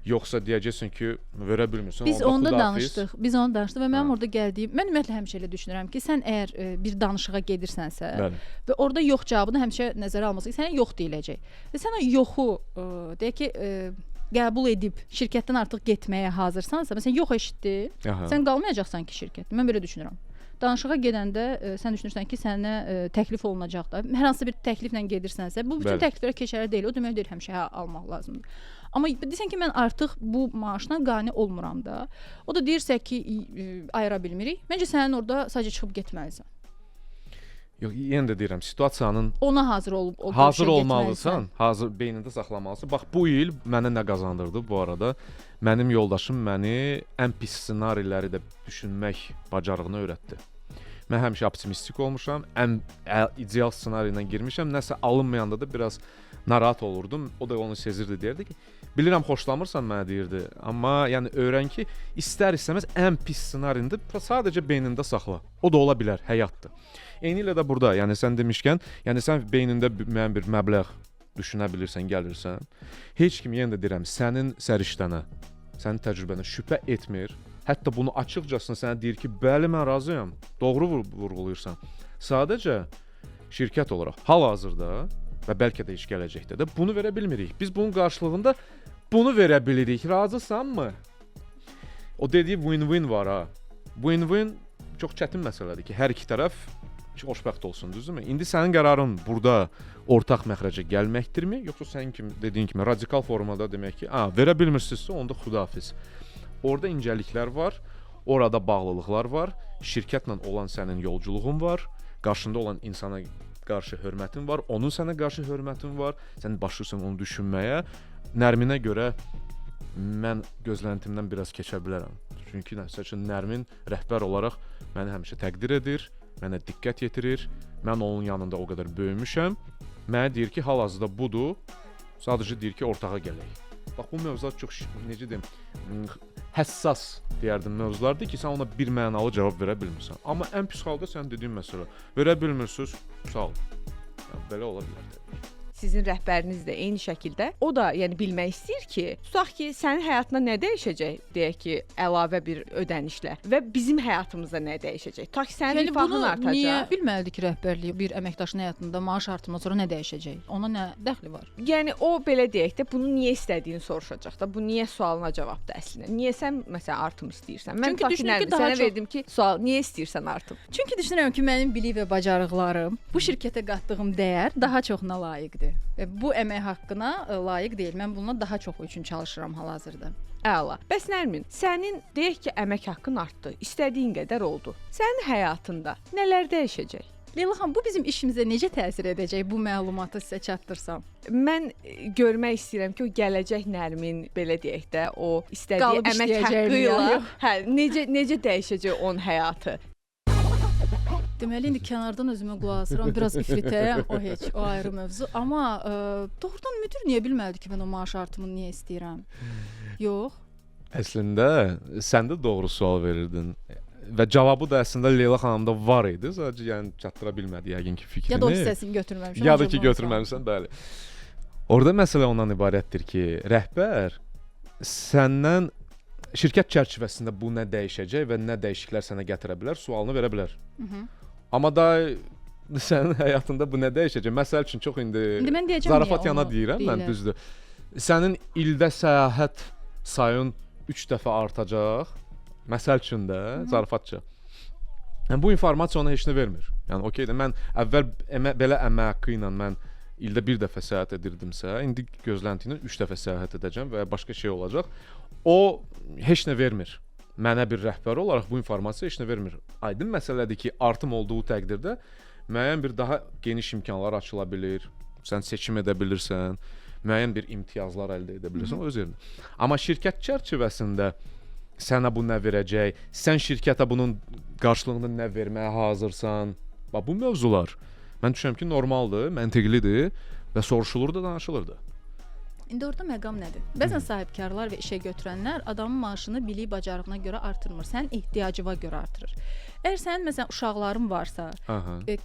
Yoxsa deyəcəksən ki, verə bilmirsən. Biz onu danışdıq və mənim orada gəldiyim, mən ümumiyyətlə həmişə elə düşünürəm ki, sən əgər bir danışığa gedirsənsə və orada yox cavabını həmişə nəzərə almasan, sənə yox deyiləcək. Və sən o yoxu, deyək ki, qəbul edib şirkətdən artıq getməyə hazırsansa, məsələn, yox eşitdin, sən qalmayacaqsan ki, şirkətdə. Mən belə düşünürəm. Danışığa gedəndə sən düşünürsən ki, sənə təklif olunacaq da. Hər hansı bir təkliflə gedirsənsə, bu bütün təkliflərə keçərli deyil. O demək deyil, həmişə almaq lazımdır. Amma desən ki, mən artıq bu maaşla qane olmuram da. O da deyirsə ki, ayıra bilmirik. Məncə sənin orada sadəcə çıxıb getməlisən. Yox, yenə də deyirəm, situasiyanın ona hazır olmalısan, hazır beynində saxlamalısan. Bax, bu il mənə nə qazandırdı bu arada? Mənim yoldaşım məni ən pis ssenariləri də düşünmək bacarığını öyrətdi. Mən həmişə optimistik olmuşam, ən ideal ssenari ilə girmişəm. Nəsə alınmayanda da biraz narahat olurdum. O da onu sezirdi, deyirdi ki, bilirəm xoşlamırsan mənə deyirdi. Amma yəni öyrən ki, istər-istəməz ən pis ssenarində sadəcə beynində saxla. O da ola bilər, həyatdır. Eynilə də burada, yəni sən demişkən, yəni sən beynində müəyyən bir məbləğ düşünə bilirsən, gəlirsən. Heç kim yenə də deyirəm, sənin səriştənə, sənin təcrübənə şübhə etmir. Hətta bunu açıqcasına sənə deyir ki, bəli, mən razıyam. Doğru vurğulayırsan. Sadəcə şirkət olaraq hal-hazırda və bəlkə də heç gələcəkdə də bunu verə bilmirik. Biz bunun qarşılığında bunu verə bilirik. Razısanmı? O dediyi win-win var ha. Win-win çox çətin məsələdir ki, hər iki tərəf xoşbəxt olsun, düzdürmü? İndi sənin qərarın burada ortaq məxrəcə gəlməkdirmi? Yoxsa sənin kimi dediyin kimi radikal formada demək ki, verə bilmirsinizsə, onda xudahafiz. Orada incəliklər var, orada bağlılıqlar var, şirkətlə olan sənin yolculuğun var, qarşında olan insana qarşı hörmətin var, onun sənə qarşı hörmətin var, sən başlayırsan onu düşünməyə. Nərminə görə mən gözləntimdən biraz keçə bilərəm. Çünki Nərmin rəhbər olaraq məni həmişə təqdir edir, mənə diqqət yetirir, mən onun yanında o qədər böyümüşəm. Mənə deyir ki, hal-hazırda budur, sadəcə deyir ki, ortağa gələk. Bax, bu mövzular çox, necə deyim, həssas deyərdim mövzulardır ki, sən ona bir mənalı cavab verə bilmirsən. Amma ən pis halda sən dediyin məsələ verə bilmirsiniz, sağ ol. Yəni, belə ola bilər təbii ki. Sizin rəhbəriniz də eyni şəkildə o da yəni bilmək istəyir ki, tutaq ki, sənin həyatında nə dəyişəcək, deyək ki, əlavə bir ödənişlə və bizim həyatımızda nə dəyişəcək? Tutaq ki, sənin Yəni rifahın bunu artacaq. niyə bilməlidir ki, rəhbərlik bir əməkdaşın həyatında maaş artımından sonra nə dəyişəcək? Ona nə dəxli var? Yəni o belə deyək də bunu niyə istədiyini soruşacaq da. Bu niyə sualına cavabdır əslində. Niyə sən məsələn artım istəyirsən? Mən Çünki tutaq düşünürəm ki, nədir? daha Sənə çox- verdim ki, sual niyə istəyirsən artım? Çünki düşünürəm ki, mənim bilik və bacarıqlarım bu şirkətə qatdığım dəyər daha çoxuna layiqdir. Və bu əmək haqqına layiq deyil. Mən bununla daha çox üçün çalışıram hal-hazırda. Əla. Bəs Nərmin, sənin deyək ki, əmək haqqın artdı, istədiyin qədər oldu. Sənin həyatında nələr dəyişəcək? Leyla xanım, bu bizim işimizə necə təsir edəcək bu məlumatı sizə çatdırsam? Mən görmək istəyirəm ki, o gələcək Nərmin belə deyək də, o istədiyi Qalıb əmək işləyəcək haqqı ya, ilə, yox. necə dəyişəcək onun həyatı? Deməli indi kənardan özümə qulaq asıram, biraz ifritəyəm, o heç, o ayrı mövzu. Amma doğrudan müdir niyə bilməlidir ki, mən o maaş artımını niyə istəyirəm? Yox. Əslində sən də doğru sual verirdin. Və cavabı da əslində Leyla xanımda var idi. Sadəcə yəni çatdıra bilmədi yəqin ki fikrini. Ya da o hissəsini götürməmişəm. Ya da ancaq ki bunu götürməmisən, bəli. Orada məsələ ondan ibarətdir ki, rəhbər səndən şirkət çərçivəsində bu nə dəyişəcək və nə dəyişikliklər sənə gətirə bilər sualını verə bilər. Amma da sənin həyatında bu nə dəyişəcək? Məsəl üçün çox indi mən deyəcəm zarafat niyə yana onu deyirəm, mən deyirlər. düzdür. Sənin ildə səyahət sayın 3 dəfə artacaq. Məsəl üçün də zarafatca. Yəni bu informasiya ona heç nə vermir. Yəni okeydir. Mən əvvəl belə əmək haqqı ilə mən ildə bir dəfə səyahət edirdimsə, indi gözlənti ilə 3 dəfə səyahət edəcəm və ya başqa şey olacaq. O heç nə vermir. Mənə bir rəhbər olaraq bu informasiya heç nə vermir. Aydın məsələdir ki, artım olduğu təqdirdə müəyyən bir daha geniş imkanlar açıla bilər. Sən seçim edə bilirsən, müəyyən bir imtiyazlar əldə edə bilirsən öz yerində. Amma şirkət çərçivəsində sənə bu nə verəcək? Sən şirkətə bunun qarşılığında nə verməyə hazırsan? Bax bu mövzular mən düşünürəm ki, normaldır, məntiqlidir və soruşulur da, danışılır da. İndi orada məqam nədir? Bəzən sahibkarlar və işə götürənlər adamın maaşını bilik bacarığına görə artırmır, sənin ehtiyacına görə artırır. Əgər sənin məsələn uşaqların varsa,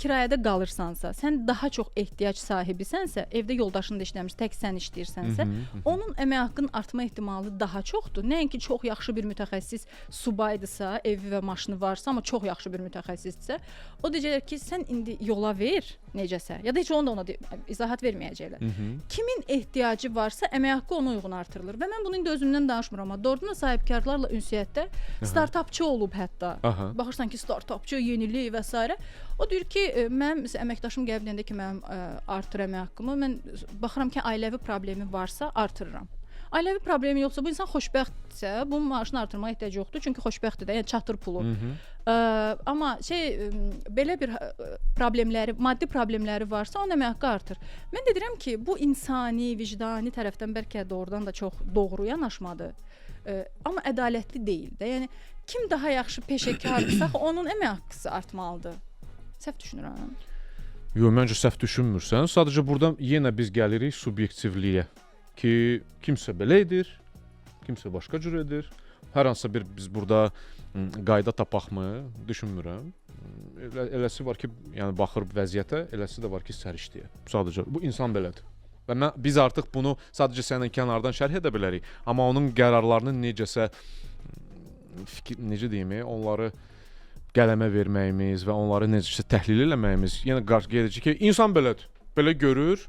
kirayədə qalırsansa, sən daha çox ehtiyac sahibisənsə, evdə yoldaşın da işləmir, tək sən işləyirsənsə, onun əmək haqqının artma ehtimalı daha çoxdur. Nəinki çox yaxşı bir mütəxəssis subaydısa, evi və maşını varsa, amma çox yaxşı bir mütəxəssisdirsə, o deyəcəklər ki, sən indi yola ver necəsə, ya da heç onu da ona izahat verməyəcəklər. Kimin ehtiyacı varsa, əmək haqqı ona uyğun artırılır və mən bunu indi özümdən danışmıram, amma doğrudan da sahibkarlarla ünsiyyətdə startapçı olub hətta. Baxırsan ki, startapçı, yenilik və s. O deyir ki, mənim əməkdaşım gəlib deyəndə ki, mənim artır əmək haqqımı, mən baxıram ki, ailəvi problemi varsa artırıram. Ailəvi problemi yoxsa, bu insan xoşbəxtsə, bunun maaşını artırmağa ehtiyac yoxdur, çünki xoşbəxtdir də, yəni çatır pulu. Amma belə bir problemləri, maddi problemləri varsa, onun əmək haqqı artır. Mən də deyirəm ki, bu insani, vicdani tərəfdən bəlkə doğrudan da çox doğru yanaşmadır. Amma ədalətli deyil də. Yəni kim daha yaxşı peşəkardırsa, onun əmək haqqısı artmalıdır. Səhv düşünürəm. Yox, məncə səhv düşünmürsən. Sadəcə burada yenə biz gəlirik subyektivliyə ki, kimsə belə edir, kimsə başqa cür edir. Hər hansısa bir biz burada qayda tapaqmı düşünmürəm. Eləsi var ki, yəni baxır vəziyyətə, eləsi də var ki, sərişdiyə. Sadəcə bu insan belədir. Və biz artıq bunu sadəcə sənin kənardan şərh edə bilərik. Amma onun qərarlarını necəsə necə deyim, onları qələmə verməyimiz və onları necəsə təhlil eləməyimiz yenə qarşı gəlir ki, insan belədir. Belə görür,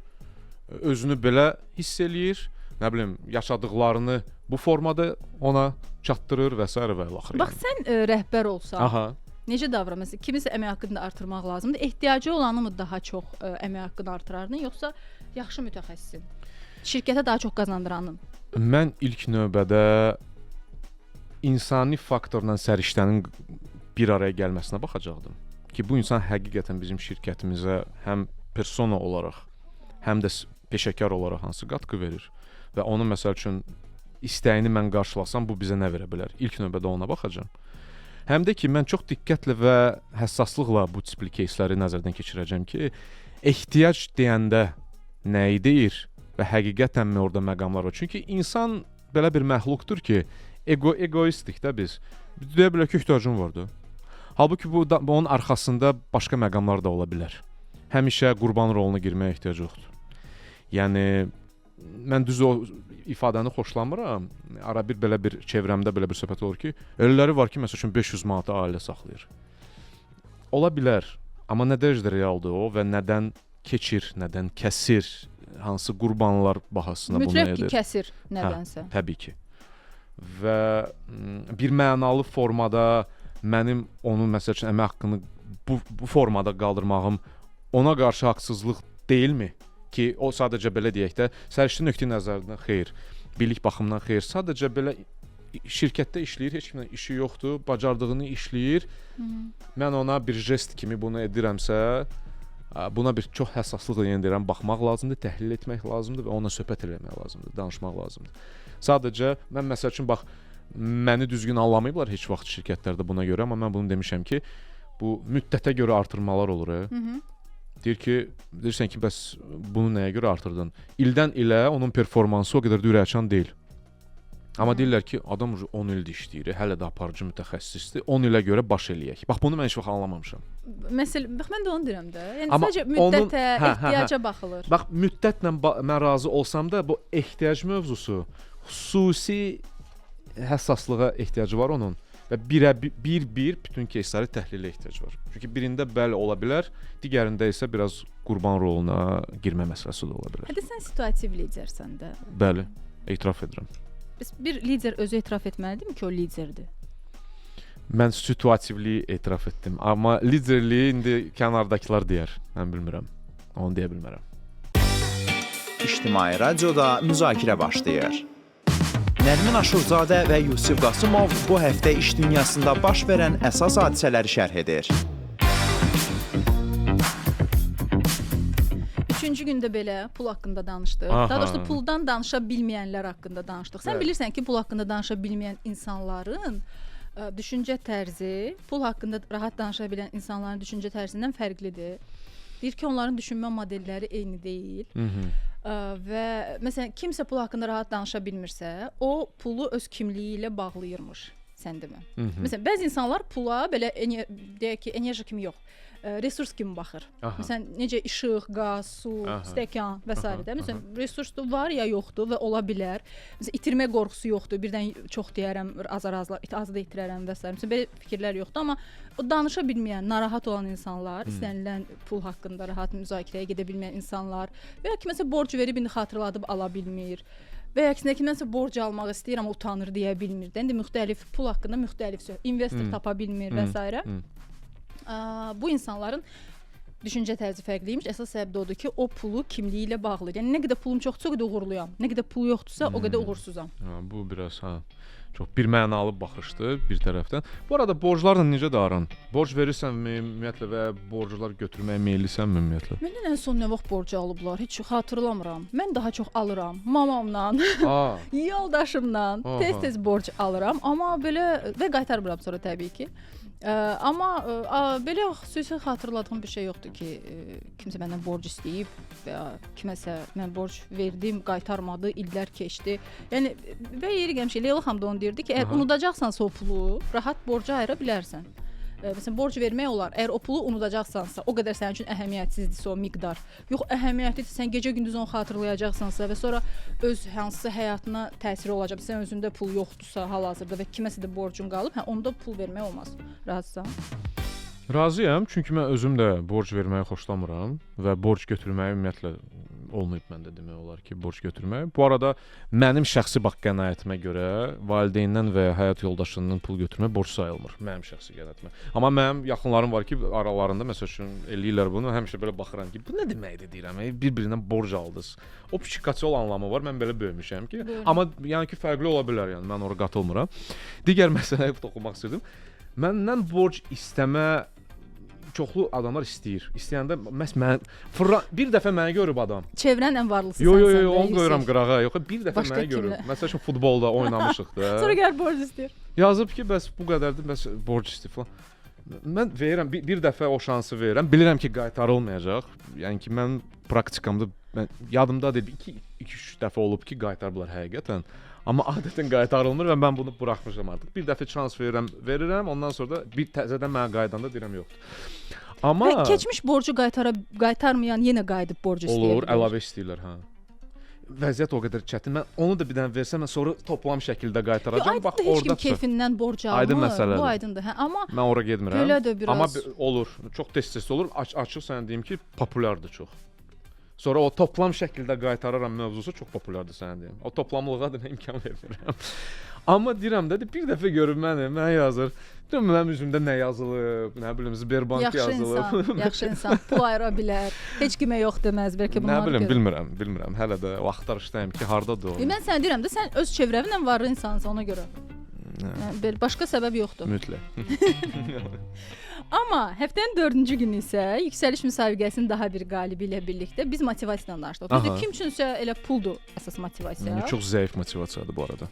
özünü belə hiss eləyir, nə bilim, yaşadıqlarını bu formada ona çatdırır və s. və axır. Bax sən rəhbər olsan, necə davranırsan? Kimisə əmək haqqını da artırmaq lazımdır. Ehtiyacı olanı mı daha çox əmək haqqını artırardın, yoxsa yaxşı mütəxəssisin? Şirkətə daha çox qazandıranın? Mən ilk növbədə insani faktorla səriştənin bir araya gəlməsinə baxacaqdım. Ki bu insan həqiqətən bizim şirkətimizə həm persona olaraq, həm də peşəkar olaraq hansı qatqı verir və onun məsəl üçün istəyini mən qarşılasam bu bizə nə verə bilər? İlk növbədə ona baxacağam. Həm də ki mən çox diqqətlə və həssaslıqla bu tipli keysləri nəzərdən keçirəcəm ki, ehtiyac deyəndə nəyi deyir və həqiqətənmi orada məqamlar var? Çünki insan belə bir məxluqdur ki, egoistik də biz. Deyə bilər ki, ehtiyacım var da. Halbuki bunun arxasında başqa məqamlar da ola bilər. Həmişə qurban roluna girməyə ehtiyac yoxdur. Yəni mən düz o ifadəni xoşlamıram. Ara bir belə bir çevrəmdə belə bir söhbət olur ki, elələri var ki, məsəl üçün 500 manata ailə saxlayır. Ola bilər, amma nə dərəcədə realdır o və nədən keçir, nədən kəsir, hansı qurbanlar bahasına bunu edir. Mütləq ki, kəsir nədənsə. Hə, təbii ki. Və bir mənalı formada mənim onun məsəl üçün əmək haqqını bu formada qaldırmağım ona qarşı haqsızlıq deyilmi? Ki, o sadəcə belə deyək də, səriştə nöqteyi nəzərdən xeyr, birlik baxımından xeyr, sadəcə belə şirkətdə işləyir, heç kimlə işi yoxdur, bacardığını işləyir. Mən ona bir jest kimi bunu edirəmsə, buna bir çox həssaslıqla yenə deyirəm, baxmaq lazımdır, təhlil etmək lazımdır və onunla söhbət eləmək lazımdır, danışmaq lazımdır. Sadəcə mən məsəl üçün bax, məni düzgün anlamayıblar heç vaxt şirkətlərdə buna görə, amma mən bunu demişəm ki, bu müddətə görə artırmalar olur. Deyir ki, deyirsən ki, bəs bunu nəyə görə artırdın? İldən ilə onun performansı o qədər də ürəkaçan deyil. Amma deyirlər ki, adam 10 ildir işləyir, hələ də aparıcı mütəxəssisdir. 10 ilə görə baş eləyək. Bax bunu mən heç vaxt anlamamışam. Məsələn, bax mən də onu deyirəm də. Yəni Amma sadəcə müddətə, ehtiyaca baxılır. Bax müddətlə mən razı olsam da bu ehtiyac mövzusu xüsusi həssaslığa ehtiyacı var onun və bir bütün keysləri təhlilə ehtiyac var. Çünki birində bəli ola bilər, digərində isə biraz qurban roluna girmə məsələsi də ola bilər. Hətta sən situativ lidersən də. Bəli, etiraf edirəm. Bəs bir lider özü etiraf etməlidirmi ki, o liderdir? Mən situativliyi etiraf etdim, amma liderliyi indi kənardakılar deyər. Mən bilmirəm. Onu deyə bilmərəm. İctimai radioda müzakirə başlayır. Nərmin Aşurzadə və Yusif Qasımov bu həftə iş dünyasında baş verən əsas hadisələri şərh edir. Üçüncü gündə belə pul haqqında danışdıq. Daha doğrusu puldan danışa bilməyənlər haqqında danışdıq. Sən bilirsən ki, pul haqqında danışa bilməyən insanların düşüncə tərzi pul haqqında rahat danışa bilən insanların düşüncə tərzindən fərqlidir. Deyir ki, onların düşünmə modelləri eyni deyil. Və məsələn, kimsə pul haqqında rahat danışa bilmirsə, o pulu öz kimliyi ilə bağlayırmış. Sən demə. Məsələn, bəzi insanlar pula belə deyək ki, enerji kimi yox, resurs kimi baxır. Məsələn, necə işıq, qaz, su, stəkan və s. də. Məsələn, resurs var ya yoxdur və ola bilər. Məsələn, itirmə qorxusu yoxdur. Birdən çox deyərəm, az da itirərəm və s. Məsələn, belə fikirlər yoxdur, amma o danışa bilməyən, narahat olan insanlar, istənilən pul haqqında rahat müzakirəyə gedə bilməyən insanlar və ya ki, məsələn, borc verib indi xatırladıb ala bilmir. Və əksinə ki, mənsə borc almaq istəyir, amma utanır deyə bilmir. İndi müxtəlif pul haqqında müxtəlif investor tapa bilmir və s. Bu insanların düşüncə tərzi fərqliymiş. Əsas səbəb də odur ki, o pulu kimliyi ilə bağlayır. Yəni nə qədər pulum çoxdursa, o qədər uğurluyam. Nə qədər pul yoxdursa, o qədər uğursuzam. Bu biraz çox bir mənalı baxışdır bir tərəfdən. Bu arada borclarla necə daran? Borc verirsən ümumiyyətlə və borclar götürməyə meyillisən ümumiyyətlə? Məndən ən son nə vaxt borc alıblar? Heç xatırlamıram. Mən daha çox alıram. Mamamdan, yoldaşımdan tez-tez borc alıram, amma belə və qaytarmıram sonra təbii ki. Amma belə xüsusi xatırladığım bir şey yoxdur ki, kimsə məndən borc istəyib və ya kiməsə mən borc verdim, qaytarmadı, illər keçdi. Yəni və yeri gəlmişik, Leyla xanım da onu deyirdi ki, əgər unudacaqsansa o pulu, rahat borca ayıra bilərsən. Məsələn, borc vermək olar. Əgər o pulu unudacaqsansa, o qədər sənin üçün əhəmiyyətsizdirsə o miqdar. Yox, əhəmiyyətlidir, sən gecə-gündüz onu xatırlayacaqsansa və sonra öz hansısa həyatına təsiri olacaq. Sən özündə pul yoxdursa hal-hazırda və kiməsə də borcun qalıb, onda pul vermək olmaz. Razısan? Razıyam, çünki mən özüm də borc verməyi xoşlamıram və borc götürməyi ümumiyyətlə olmayıb məndə demək olar ki, borc götürmək. Bu arada mənim şəxsi qənaətimə görə valideyndən və həyat yoldaşından pul götürmək borc sayılmır. Mənim şəxsi qənaətimə. Amma mənim yaxınlarım var ki, aralarında məsəl üçün eləyirlər bunu. Həmişə belə baxıram ki, bu nə deməkdir deyirəm. Bir-birindən borc aldınız. O psixikasiyal anlamı var. Mən belə böyümüşəm ki, amma yəni ki, fərqli ola bilər, yəni mən ora qatılmıram. Digər məsələyə toxunmaq istədim. Məndən borc istəmə çoxlu adamlar istəyir. İstəyəndə bir dəfə məni görüb adam. Çevrən ən varlısı sənsən. Yox, onu qoyuram qırağa. Yox, bir dəfə məni görüb. Məsəl üçün futbolda oynamışıq da. Sonra gəl borc istəyir. Yazıb ki, bəs bu qədərdir, bəs borc istəyir falan. Mən verirəm, bir dəfə o şansı verirəm. Bilirəm ki, qaytarılmayacaq. Yəni ki, mən praktikamda yadımdadır. 2-3 dəfə olub ki, qaytarıblar həqiqətən. Amma adətən qaytarılmır və mən bunu buraxmışam artıq. Bir dəfə şans verirəm, ondan sonra da bir təzədən mənə qaydanda deyirəm yoxdur. Amma Və keçmiş borcu qaytarmayan yenə qayıdıb borc istəyir. olur, əlavə istəyirlər, hə. Vəziyyət o qədər çətin. Mən onu da bir dənə versəm, mən sonra toplam şəkildə qaytaracağam. Bax Heç kim orada keyfindən borc almır. Aydın məsələdir. Bu aydındır. Hə, amma mən ora getmirəm. belə də biraz Amma olur. Çox tez-tez olur. Açıq sənə deyim ki, populyardır çox. Sonra o toplam şəkildə qaytararam mövzusu çox populyardır sənə deyim. O toplamlığa da imkan vermirəm. Amma deyirəm də bir dəfə görüb mənə yazır. Deyirəm mənim üzümdə nə yazılıb, nə bilim Sberbank yazılıb. Yaxşı insan pul ayıra bilər. Heç kimə yox deməz, bəlkə bunları. Nə bilim, bilmirəm. Hələ də o axtarışdayım ki, hardadır o. Mən sənə deyirəm də, sən öz çevrəvinlə varlı insansan ona görə. Yəni belə başqa səbəb yoxdur. Mütləq. Amma həftənin 4-cü günü isə yüksəliş müsabiqəsinin daha bir qalibi ilə birlikdə biz motivasiyadan danışdıq. Düzdür, kim üçünsə elə puldur əsas motivasiya. Çox zəif motivasiyadır bu arada.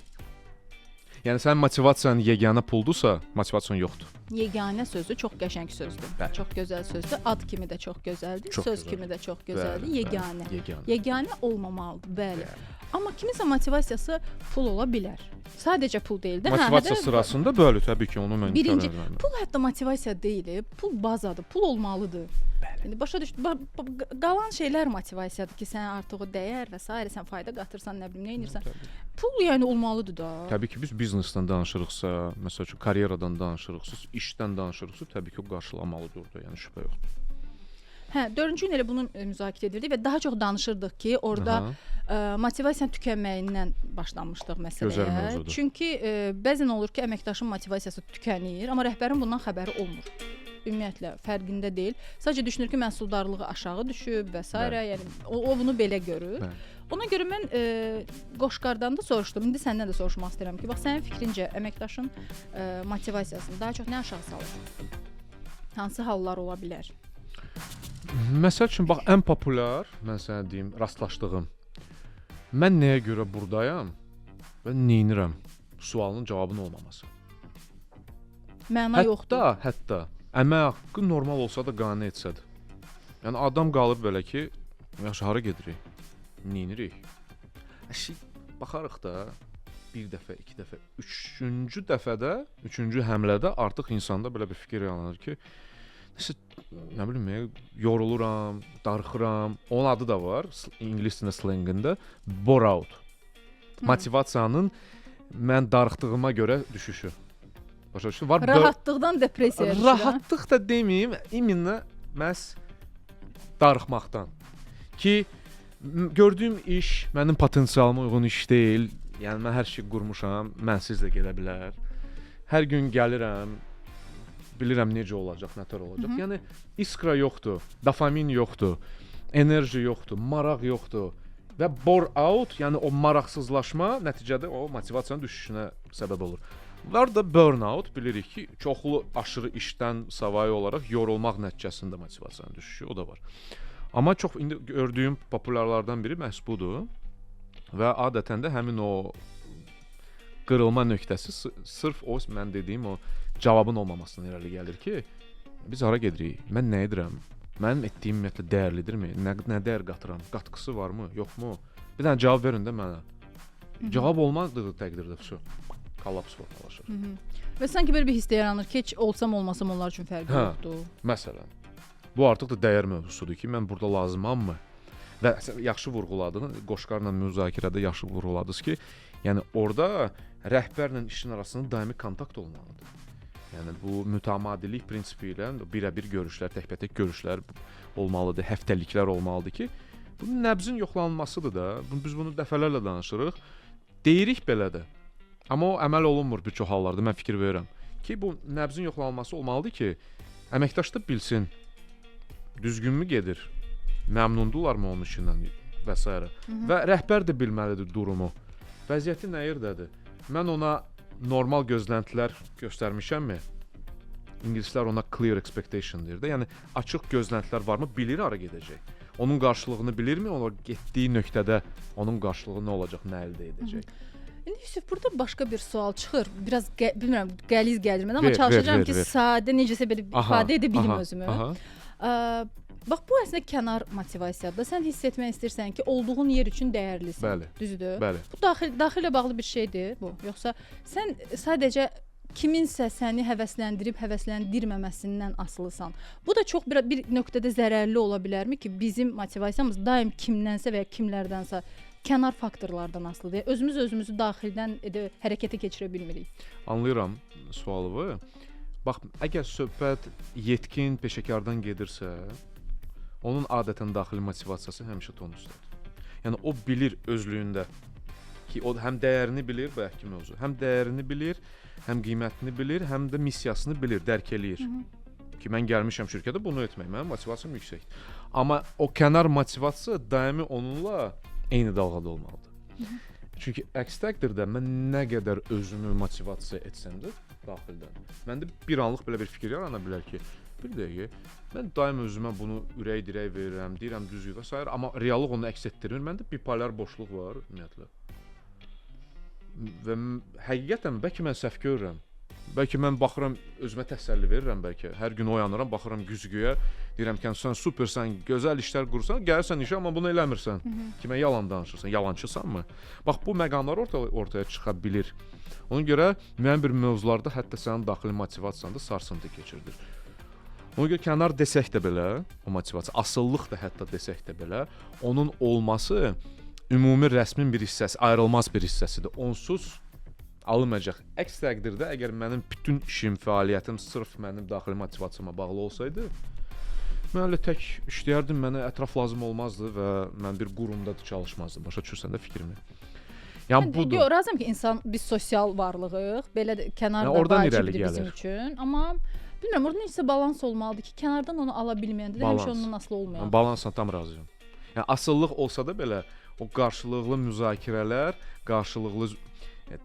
Yəni sənin motivasiyan yeganə puldursa, motivasiyan yoxdur. Yeganə sözü çox qəşəng sözdür. Bəli. Çox gözəl sözdür. Ad kimi də çox gözəldir, Çox söz gözəl. kimi də çox gözəldir. Bəli, Yeganə. Yeganə. Yeganə olmamalıdır, bəli. Amma kiminsə motivasiyası pul ola bilər. Sadəcə pul deyil də. Motivasiya sırasında bəli, təbii ki, onu mən birinci görürəm. pul hətta motivasiya deyil, pul bazadır, pul olmalıdır. Bəli. İndi başa düşdün, qalan şeylər motivasiyadır ki, sən artıq o dəyər və s. sən fayda qatırsan, nə bilim, nə edirsən. Pul yəni olmalıdır da. Təbii ki, biz biznesdən danışırıqsa, məsəl üçün karyeradan danışırıqsa, işdən danışırıqsa, təbii ki, o qarşılamalıdır orada, yəni şübhə yoxdur. Hə, 4-cü gün elə bunu müzakirə edirdik və daha çox danışırdıq ki, orada motivasiyanın tükənməyindən başlamışdıq Gözəl məsələyə. mövzudur. Çünki bəzən olur ki, əməkdaşın motivasiyası tükənir, amma rəhbərin bundan xəbəri olmur. Ümumiyyətlə fərqində deyil. Sadəcə düşünür ki, məhsuldarlığı aşağı düşüb və s. yəni o bunu belə görür. Bəli. Ona görə mən Qoşqardan da soruşdum. İndi səndən də soruşmaq istəyirəm ki, bax sənin fikrincə əməkdaşın motivasiyasını daha çox nə aşağı salır? Hansı hallar ola bilər? Məsəl üçün bax ən populyar, mən sənə deyim, rastlaşdığım. Mən nəyə görə burdayam və nə edirəm? Sualının cavabının olmaması. Məna yoxdur. Hətta əmək haqqı normal olsa da qane etsədir. Yəni adam qalır belə ki, yaxşı hara gedirik? Nə edirik? Baxarıq da bir dəfə, iki dəfə, üçüncü dəfədə, üçüncü həmlədə artıq insanda belə bir fikir yaranır ki, nə bilim, yoruluram, darıxıram. Onun adı da var, ingilis dilində slengində bore out. Motivasiyanın mən darıxdığıma görə düşüşü. Başa düşdün? Var Rahatlıqdan depressiyaya düşür. Rahatlıq da deməyim, iminə məhz darıxmaqdan. Ki gördüyüm iş mənim potensialıma uyğun iş deyil. Yəni mən hər şey qurmuşam, mənsiz də gedə bilər. Hər gün gəlirəm, bilirəm necə olacaq, nətər olacaq. Yəni iskra yoxdur, dopamin yoxdur, enerji yoxdur, maraq yoxdur və bore out, yəni o maraqsızlaşma nəticədə o motivasiyanın düşüşünə səbəb olur. Var da burnout, bilirik ki, çoxlu aşırı işdən savayı olaraq yorulmaq nəticəsində motivasiyanın düşüşü, o da var. Amma çox indi gördüyüm populyarlardan biri məhz budur və adətən də həmin o qırılma nöqtəsi sırf o mən dediyim o cavabın olmamasından irəli gəlir ki, biz hara gedirik? Mən nə edirəm? Mənim etdiyim ümumiyyətlə dəyərlidirmi? Nə dəyər qatıram? Qatqısı varmı, yoxmu? Bir dənə cavab verin də mənə. Cavab olmadığı təqdirdə kollaps formalaşır. Və sanki belə bir hiss yaranır ki, heç olsam olmasam onlar üçün fərqi yoxdur. Məsələn, bu artıq da dəyər mövzusudur ki, mən burada lazımammı? Və yaxşı vurğuladın, Qoşqarla müzakirədə yaxşı vurğuladınız ki, yəni orada rəhbərlə işin arasında daimi kontakt olmalıdır. Yəni bu mütəmadilik prinsipi ilə birə-bir görüşlər, təkbətək görüşlər olmalıdır, həftəliklər olmalıdır ki, bunun nəbzin yoxlanılmasıdır da. Biz bunu dəfələrlə danışırıq. Deyirik belə də. Amma o əməl olunmur bir çox hallarda, mən fikir verirəm ki, bu nəbzin yoxlanılması olmalıdır ki, əməkdaş da bilsin düzgünmü gedir, məmnundularmı onun işindən və s. Və rəhbər də bilməlidir durumu. Vəziyyəti nə yerdədir? Mən ona normal gözləntilər göstərmişəmmi? İngilislər ona clear expectation deyir də. Yəni açıq gözləntilər varmı? Bilir hara gedəcək. Onun qarşılığını bilirmi? O getdiyi nöqtədə onun qarşılığı nə olacaq, nə əldə edəcək? İndi Yusuf, burada başqa bir sual çıxır. Biraz bilmirəm, qəliz gəlir mənə, amma çalışacağam ki, sadə necəsə belə ifadə edə bilim özümü. Bax bu əslində kənar motivasiyadır. Sən hiss etmək istəyirsən ki, olduğun yer üçün dəyərlisən. Bəli. Düzdür? Bəli. Bu daxillə bağlı bir şeydir bu. Yoxsa sən sadəcə kiminsə səni həvəsləndirməməsindən asılısan. Bu da çox bir nöqtədə zərərli ola bilərmi ki, bizim motivasiyamız daim kimdənsə və ya kimlərdənsə kənar faktorlardan asılıdır. Özümüzü daxildən hərəkətə keçirə bilmirik. Anlayıram sualını. Bax, əgər söhbət yetkin peşəkardan gedirsə, onun adətən daxili motivasiyası həmişə tonusdadır. Yəni o bilir özlüyündə ki, o həm dəyərini bilir, bəlkə mövzu, həm dəyərini bilir, həm qiymətini bilir, həm də missiyasını bilir, dərk eləyir. Ki, mən gəlmişəm şirkətə bunu etmək, mənim motivasiyam yüksəkdir. Amma o kənar motivasiya daimi onunla eyni dalğada olmalıdır. Çünki əks təqdirdə mən nə qədər özümü motivasiya etsəm də daxildən, məndə bir anlıq belə bir fikir yarana bilər ki, bir dəqiqə, mən daim özümə bunu ürək-dirək verirəm, deyirəm düzgün və s. Amma reallıq onu əks etdirmir. Məndə bipolar boşluq var ümumiyyətlə. Və həqiqətən bəlkə mən səhv görürəm. Bəlkə mən baxıram, özümə təsəlli verirəm bəlkə. Hər gün oyanıram, baxıram güzgüyə, deyirəm ki, sən supersən, gözəl işlər qursan, gəlirsən işə, amma bunu eləmirsən. Ki, mən yalan danışırsan, yalançısanmı? Bax, bu məqamlar ortaya çıxa bilir. Ona görə müəyyən bir mövzularda hətta sənin daxili motivasiyanı da sarsıntı keçirdir. Ona görə kənar desək də belə, o motivasiya, asıllıq da hətta desək də belə, onun olması ümumi rəsmin bir hissəsi, ayrılmaz bir hissəsidir. Onsuz alınmayacaq. Əks təqdirdə əgər mənim bütün işim, fəaliyyətim sırf mənim daxili motivasiyama bağlı olsaydı, mən elə tək işləyərdim, mənə ətraf lazım olmazdı və mən bir qurumda da çalışmazdım. Başa düşürsən də fikrimi? Yəni budur. Yox, razıyam ki, insan biz sosial varlığıq, belə də kənarda vacibdir bizim üçün. Amma bilmirəm, orada necəsə balans olmalıdır ki, kənardan onu ala bilməyəndə də həmişə ondan asılı olmayan. Balansla tam razıyam. Yəni asıllıq olsa da belə o qarşılıqlı müzakirələr, qarşılıqlı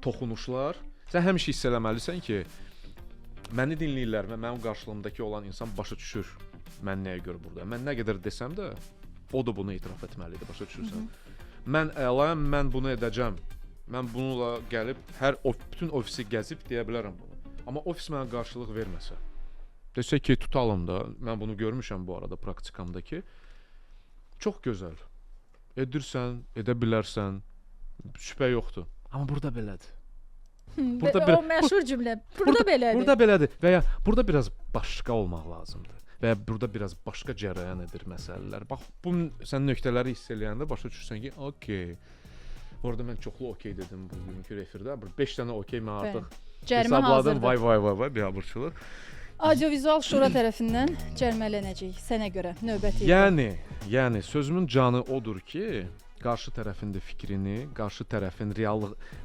toxunuşlar, sən həmişə hiss eləməlisən ki, məni dinləyirlər və mənim qarşılığımdakı olan insan başa düşür mən nəyə görə buradayam. Mən nə qədər desəm də, o da bunu etiraf etməlidir, başa düşürsən. Mən əlayam, mən bunu edəcəm. Mən bununla gəlib bütün ofisi gəzib deyə bilərəm bunu. Amma ofis mənə qarşılıq verməsə, desək ki, tutalım da, mən bunu görmüşəm bu arada praktikamda ki, çox gözəl. Edirsən, edə bilərsən, şübhə yoxdur. Amma burada belədir. O məşhur cümlə. Burada belədir. Burada belədir və ya burada biraz başqa olmaq lazımdır. Və ya burada biraz başqa cərəyan edir məsələlər. Bax, bu sən nöqtələri hiss eləyəndə başa düşürsən ki, okey. Orada mən çoxlu okey dedim bugünkü efirdə. 5 dənə okey mən artıq cərimə hazırdır. Vay, biabırçılıq. Audiovizual şura tərəfindən cərimələnəcək sənə görə növbəti. Yəni sözümün canı odur ki, qarşı tərəfin də fikrini, qarşı tərəfin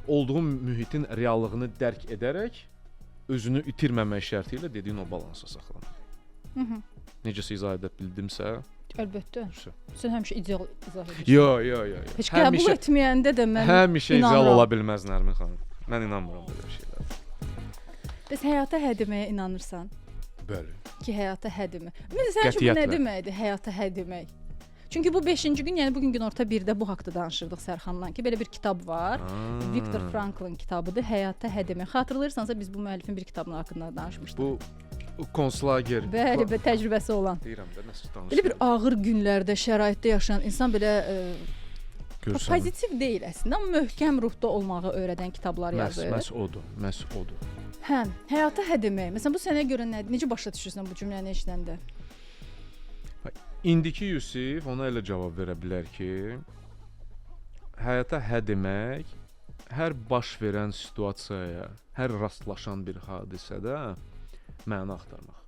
olduğu mühitin reallığını dərk edərək özünü itirməmək şərti ilə dediyin o balansa saxlamaq. Necəsə izah edə bildimsə? Əlbəttə. Sən həmişə ideal izah edirsən. Yox. Heç qəbul etməyəndə də mən həmişə ideal ola bilməz Nərmin xanım. Mən inanmıram belə şeylərə. Bəs həyata hədiməyə inanırsan? Bəli. Ki həyata hədimi. Məsələn, sənin üçün bu nə deməkdir həyata hədimək? Çünki bu 5-ci gün, yəni bu gün günorta 1-də bu haqqda danışırdıq Sərxanla ki, belə bir kitab var. Viktor Franklın kitabıdır, Həyata hədimək. Xatırlayırsansa biz bu müəllifin bir kitabının haqqında danışmışdıq. Bu konslager. Bəli, təcrübəsi olan. Deyirəm də, nəsə danışırıq. Belə bir ağır günlərdə, şəraitdə yaşayan insan belə pozitiv deyil əslində, amma möhkəm ruhda olmağı öyrədən kitablar yazır. Məhz odur. Hə, həyata hədimək. Məsələn, bu sənə görə nədir? Necə başa düşürsən bu cümləni eşidəndə? İndiki Yusif ona elə cavab verə bilər ki, həyata hə demək, hər baş verən situasiyaya, hər rastlaşan bir hadisədə məna axtarmaq.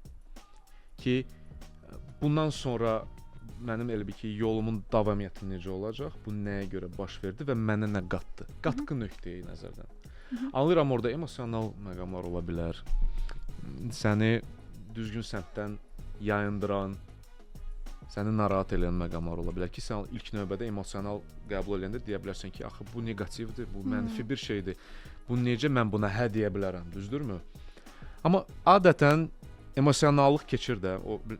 Ki, bundan sonra mənim elə bir ki, yolumun davamiyyəti necə olacaq, bu nəyə görə baş verdi və mənə nə qatdı? Qatqı nöqteyi nəzərdən. Anlayıram, orada emosional məqamlar ola bilər. Səni düzgün səmtdən yayındıran, səni narahat edən məqamlar ola bilər ki, sən ilk növbədə emosional qəbul edəndə deyə bilərsən ki, axı bu neqativdir, bu mənfi bir şeydir. Bu necə mən buna hə deyə bilərəm, düzdürmü? Amma adətən emosionallıq keçir də, o bir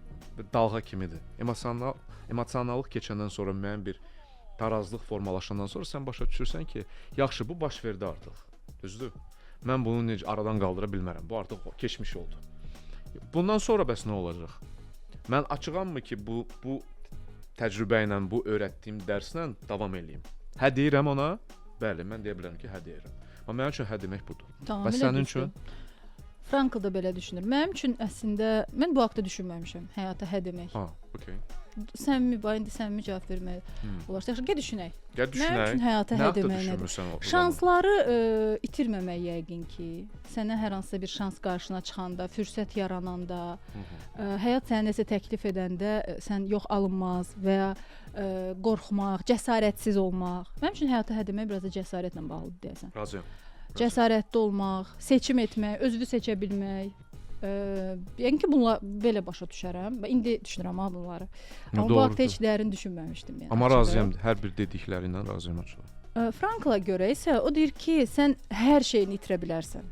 dalğa kimidir. Emosionallıq keçəndən sonra müəyyən bir tarazlıq formalaşandan sonra sən başa düşürsən ki, yaxşı, bu baş verdi artıq. Düzdür? Mən bunu necə aradan qaldıra bilmərəm. Bu artıq keçmiş oldu. Bundan sonra bəs nə olacaq? Mən açığammı ki, bu təcrübə ilə, bu öyrətdiyim dərslə davam eləyim. Hə deyirəm ona? Bəli, mən deyə bilərəm ki, hə deyirəm. Amma mənim üçün hə demək budur. Tamamilə Və sənin düzdür. üçün? Frankl da belə düşünür. Mənim üçün əslində mən bu haqqda düşünməmişəm. Həyata hə demək. Ha, okey. Səmimi, indi səmimi cavab vermək olarsa, yaxşı, gəl düşünək. Gəl Mənim düşünək. üçün həyata hə demək nədir? düşünürsən o zaman? Şansları itirməmək yəqin ki, sənə hər hansısa bir şans qarşına çıxanda, fürsət yarananda, həyat sənə nəsə təklif edəndə sən yox alınmaz və ya qorxmaq, cəsarətsiz olmaq. Mənim üçün həyata hə demək biraz da cəsarətlə bağlıdır deyəsən. Razıyam. Cəsarətli olmaq, seçim etmək, özünü seçə bilmək. Yəni ki, bunlar belə başa düşərəm və indi düşünürəm ha bunları. Amma bu haqda heç dərin düşünməmişdim yəni. Amma açığı. razıyam, hər bir dediklərindən razıyam açığı. Frankla görə isə o deyir ki, sən hər şeyini itirə bilərsən.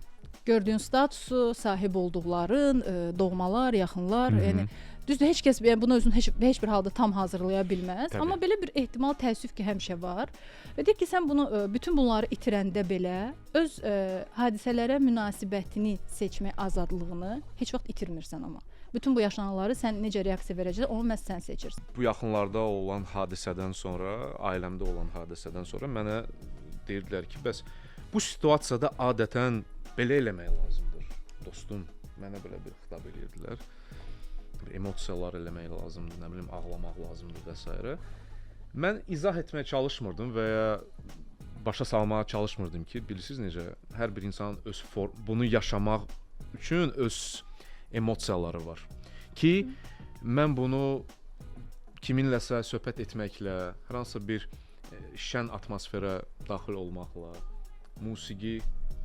Gördüyün statusu, sahib olduqların, doğmalar, yaxınlar, yəni düzdür, heç kəs bunu özünü heç bir halda tam hazırlaya bilməz. Təbii. Amma belə bir ehtimal təəssüf ki, həmişə var. Və deyir ki, sən bunu bütün bunları itirəndə belə öz hadisələrə münasibətini seçmək azadlığını heç vaxt itirmirsən amma. Bütün bu yaşananları sən necə reaksiya verəcəksən, onu məhz sən seçirsən. Bu yaxınlarda olan hadisədən sonra, ailəmdə olan hadisədən sonra mənə deyirdilər ki, bəs bu situasiyada adətən belə eləmək lazımdır. Dostum, mənə belə bir xitab edirdilər. Emosiyalar eləmək lazımdır, nə bilim, ağlamaq lazımdır və s. Mən izah etməyə çalışmırdım və ya başa salmağa çalışmırdım ki, bilirsiniz necə, hər bir insanın öz bunu yaşamaq üçün öz emosiyaları var. Ki mən bunu kiminləsə söhbət etməklə, hər hansı bir şən atmosferə daxil olmaqla, musiqi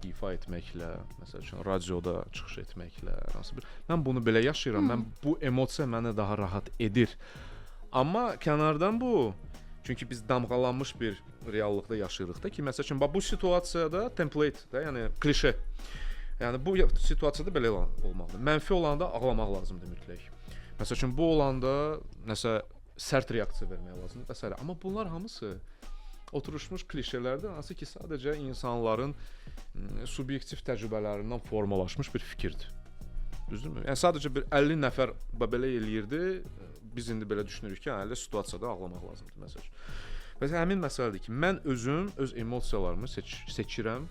ifa etməklə, məsəl üçün radioda çıxış etməklə, hansı bir mən bunu belə yaşayıram. Mən bu emosiya məni daha rahat edir. Amma kənardan bu, çünki biz damğalanmış bir reallıqda yaşayırıq da ki, məsəl üçün bu situasiyada template də, yəni klişe. Yəni bu situasiyada belə olmalıdır. Mənfi olanda ağlamaq lazımdır mütləq. Məsəl üçün bu olanda nəsə sərt reaksiya vermək lazımdır və s. Amma bunlar hamısı oturuşmuş klişelərdir, hansı ki, sadəcə insanların subyektiv təcrübələrindən formalaşmış bir fikirdir. Düzdürmü? Yəni sadəcə bir 50 nəfər belə eləyirdi. Biz indi belə düşünürük ki, elə situasiyada ağlamaq lazımdır məsəl. Və həmin məsələdir ki, mən özüm öz emosiyalarımı seçirəm.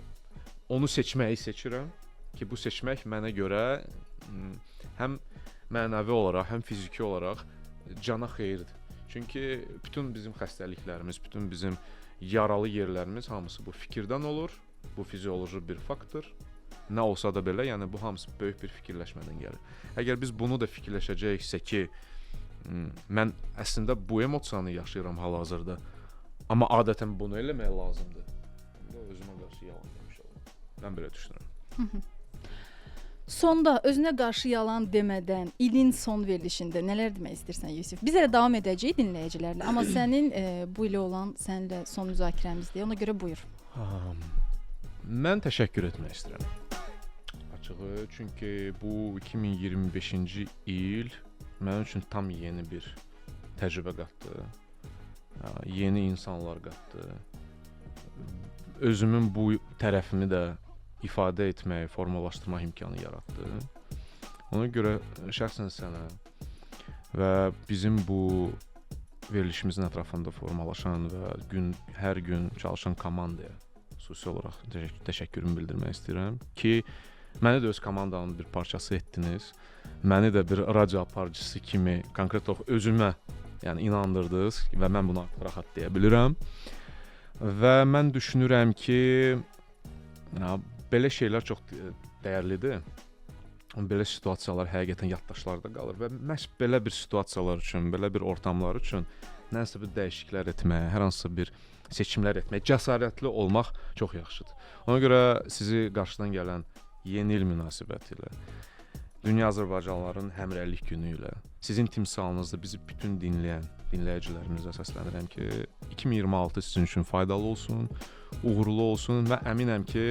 Onu seçməyi seçirəm ki, bu seçmək mənə görə həm mənəvi olaraq, həm fiziki olaraq cana xeyirdir. Çünki bütün bizim xəstəliklərimiz, bütün bizim yaralı yerlərimiz hamısı bu fikirdən olur. Bu fizioloji bir faktdır. Nə olsa da belə, yəni bu hamısı böyük bir fikirləşmədən gəlir. Əgər biz bunu da fikirləşəcəksə ki, mən əslində bu emosiyanı yaşayıram hal-hazırda, amma adətən bunu eləmək lazımdır. Özümə qarşı yalan demiş olam. Mən belə düşünürəm. Sonda özünə qarşı yalan demədən ilin son verilişində nələr demək istəyirsən Yusif? Biz elə davam edəcəyik dinləyicilərlə, amma sənin bu ilə olan səninlə son müzakirəmizdir. Ona görə buyur. Mən təşəkkür etmək istəyirəm. Açığı, çünki bu 2025-ci il mənim üçün tam yeni bir təcrübə qatdı. Yeni insanlar qatdı. Özümün bu tərəfimi də ifadə etmək, formalaşdırmaq imkanı yaratdı. Ona görə şəxsən sənə və bizim bu verilişimizin ətrafında formalaşan və hər gün çalışan komandaya xüsusi olaraq təşəkkürümü bildirmək istəyirəm ki, məni də öz komandanın bir parçası etdiniz. Məni də bir radio aparıcısı kimi konkret olaraq özümə inandırdınız və mən bunu rahat deyə bilirəm. Və mən düşünürəm ki, belə şeylər çox dəyərlidir. Belə situasiyalar həqiqətən yaddaşlarda qalır və məhz belə bir situasiyalar üçün, belə bir ortamlar üçün nəsə bir dəyişikliklər etmək, hər hansı bir seçimlər etmək, cəsarətli olmaq çox yaxşıdır. Ona görə sizi qarşıdan gələn yeni il münasibətilə, Dünya Azərbaycanlıların Həmrəylik günü ilə, sizin timsalınızda bizi bütün dinləyən dinləyicilərimizə səslənirəm ki, 2026 sizin üçün faydalı olsun, uğurlu olsun və əminəm ki,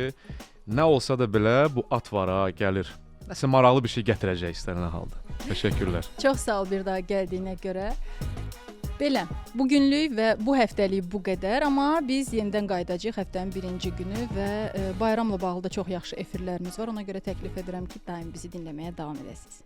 nə olsa da belə bu atvara gəlir. Nəsə maraqlı bir şey gətirəcək istənilən halda. Təşəkkürlər. Çox sağ ol bir daha gəldiyinə görə. Belə, bugünlük və bu həftəlik bu qədər, amma biz yenidən qayıdacağıq həftənin birinci günü və bayramla bağlı da çox yaxşı efirlərimiz var. Ona görə təklif edirəm ki, daim bizi dinləməyə davam edəsiniz.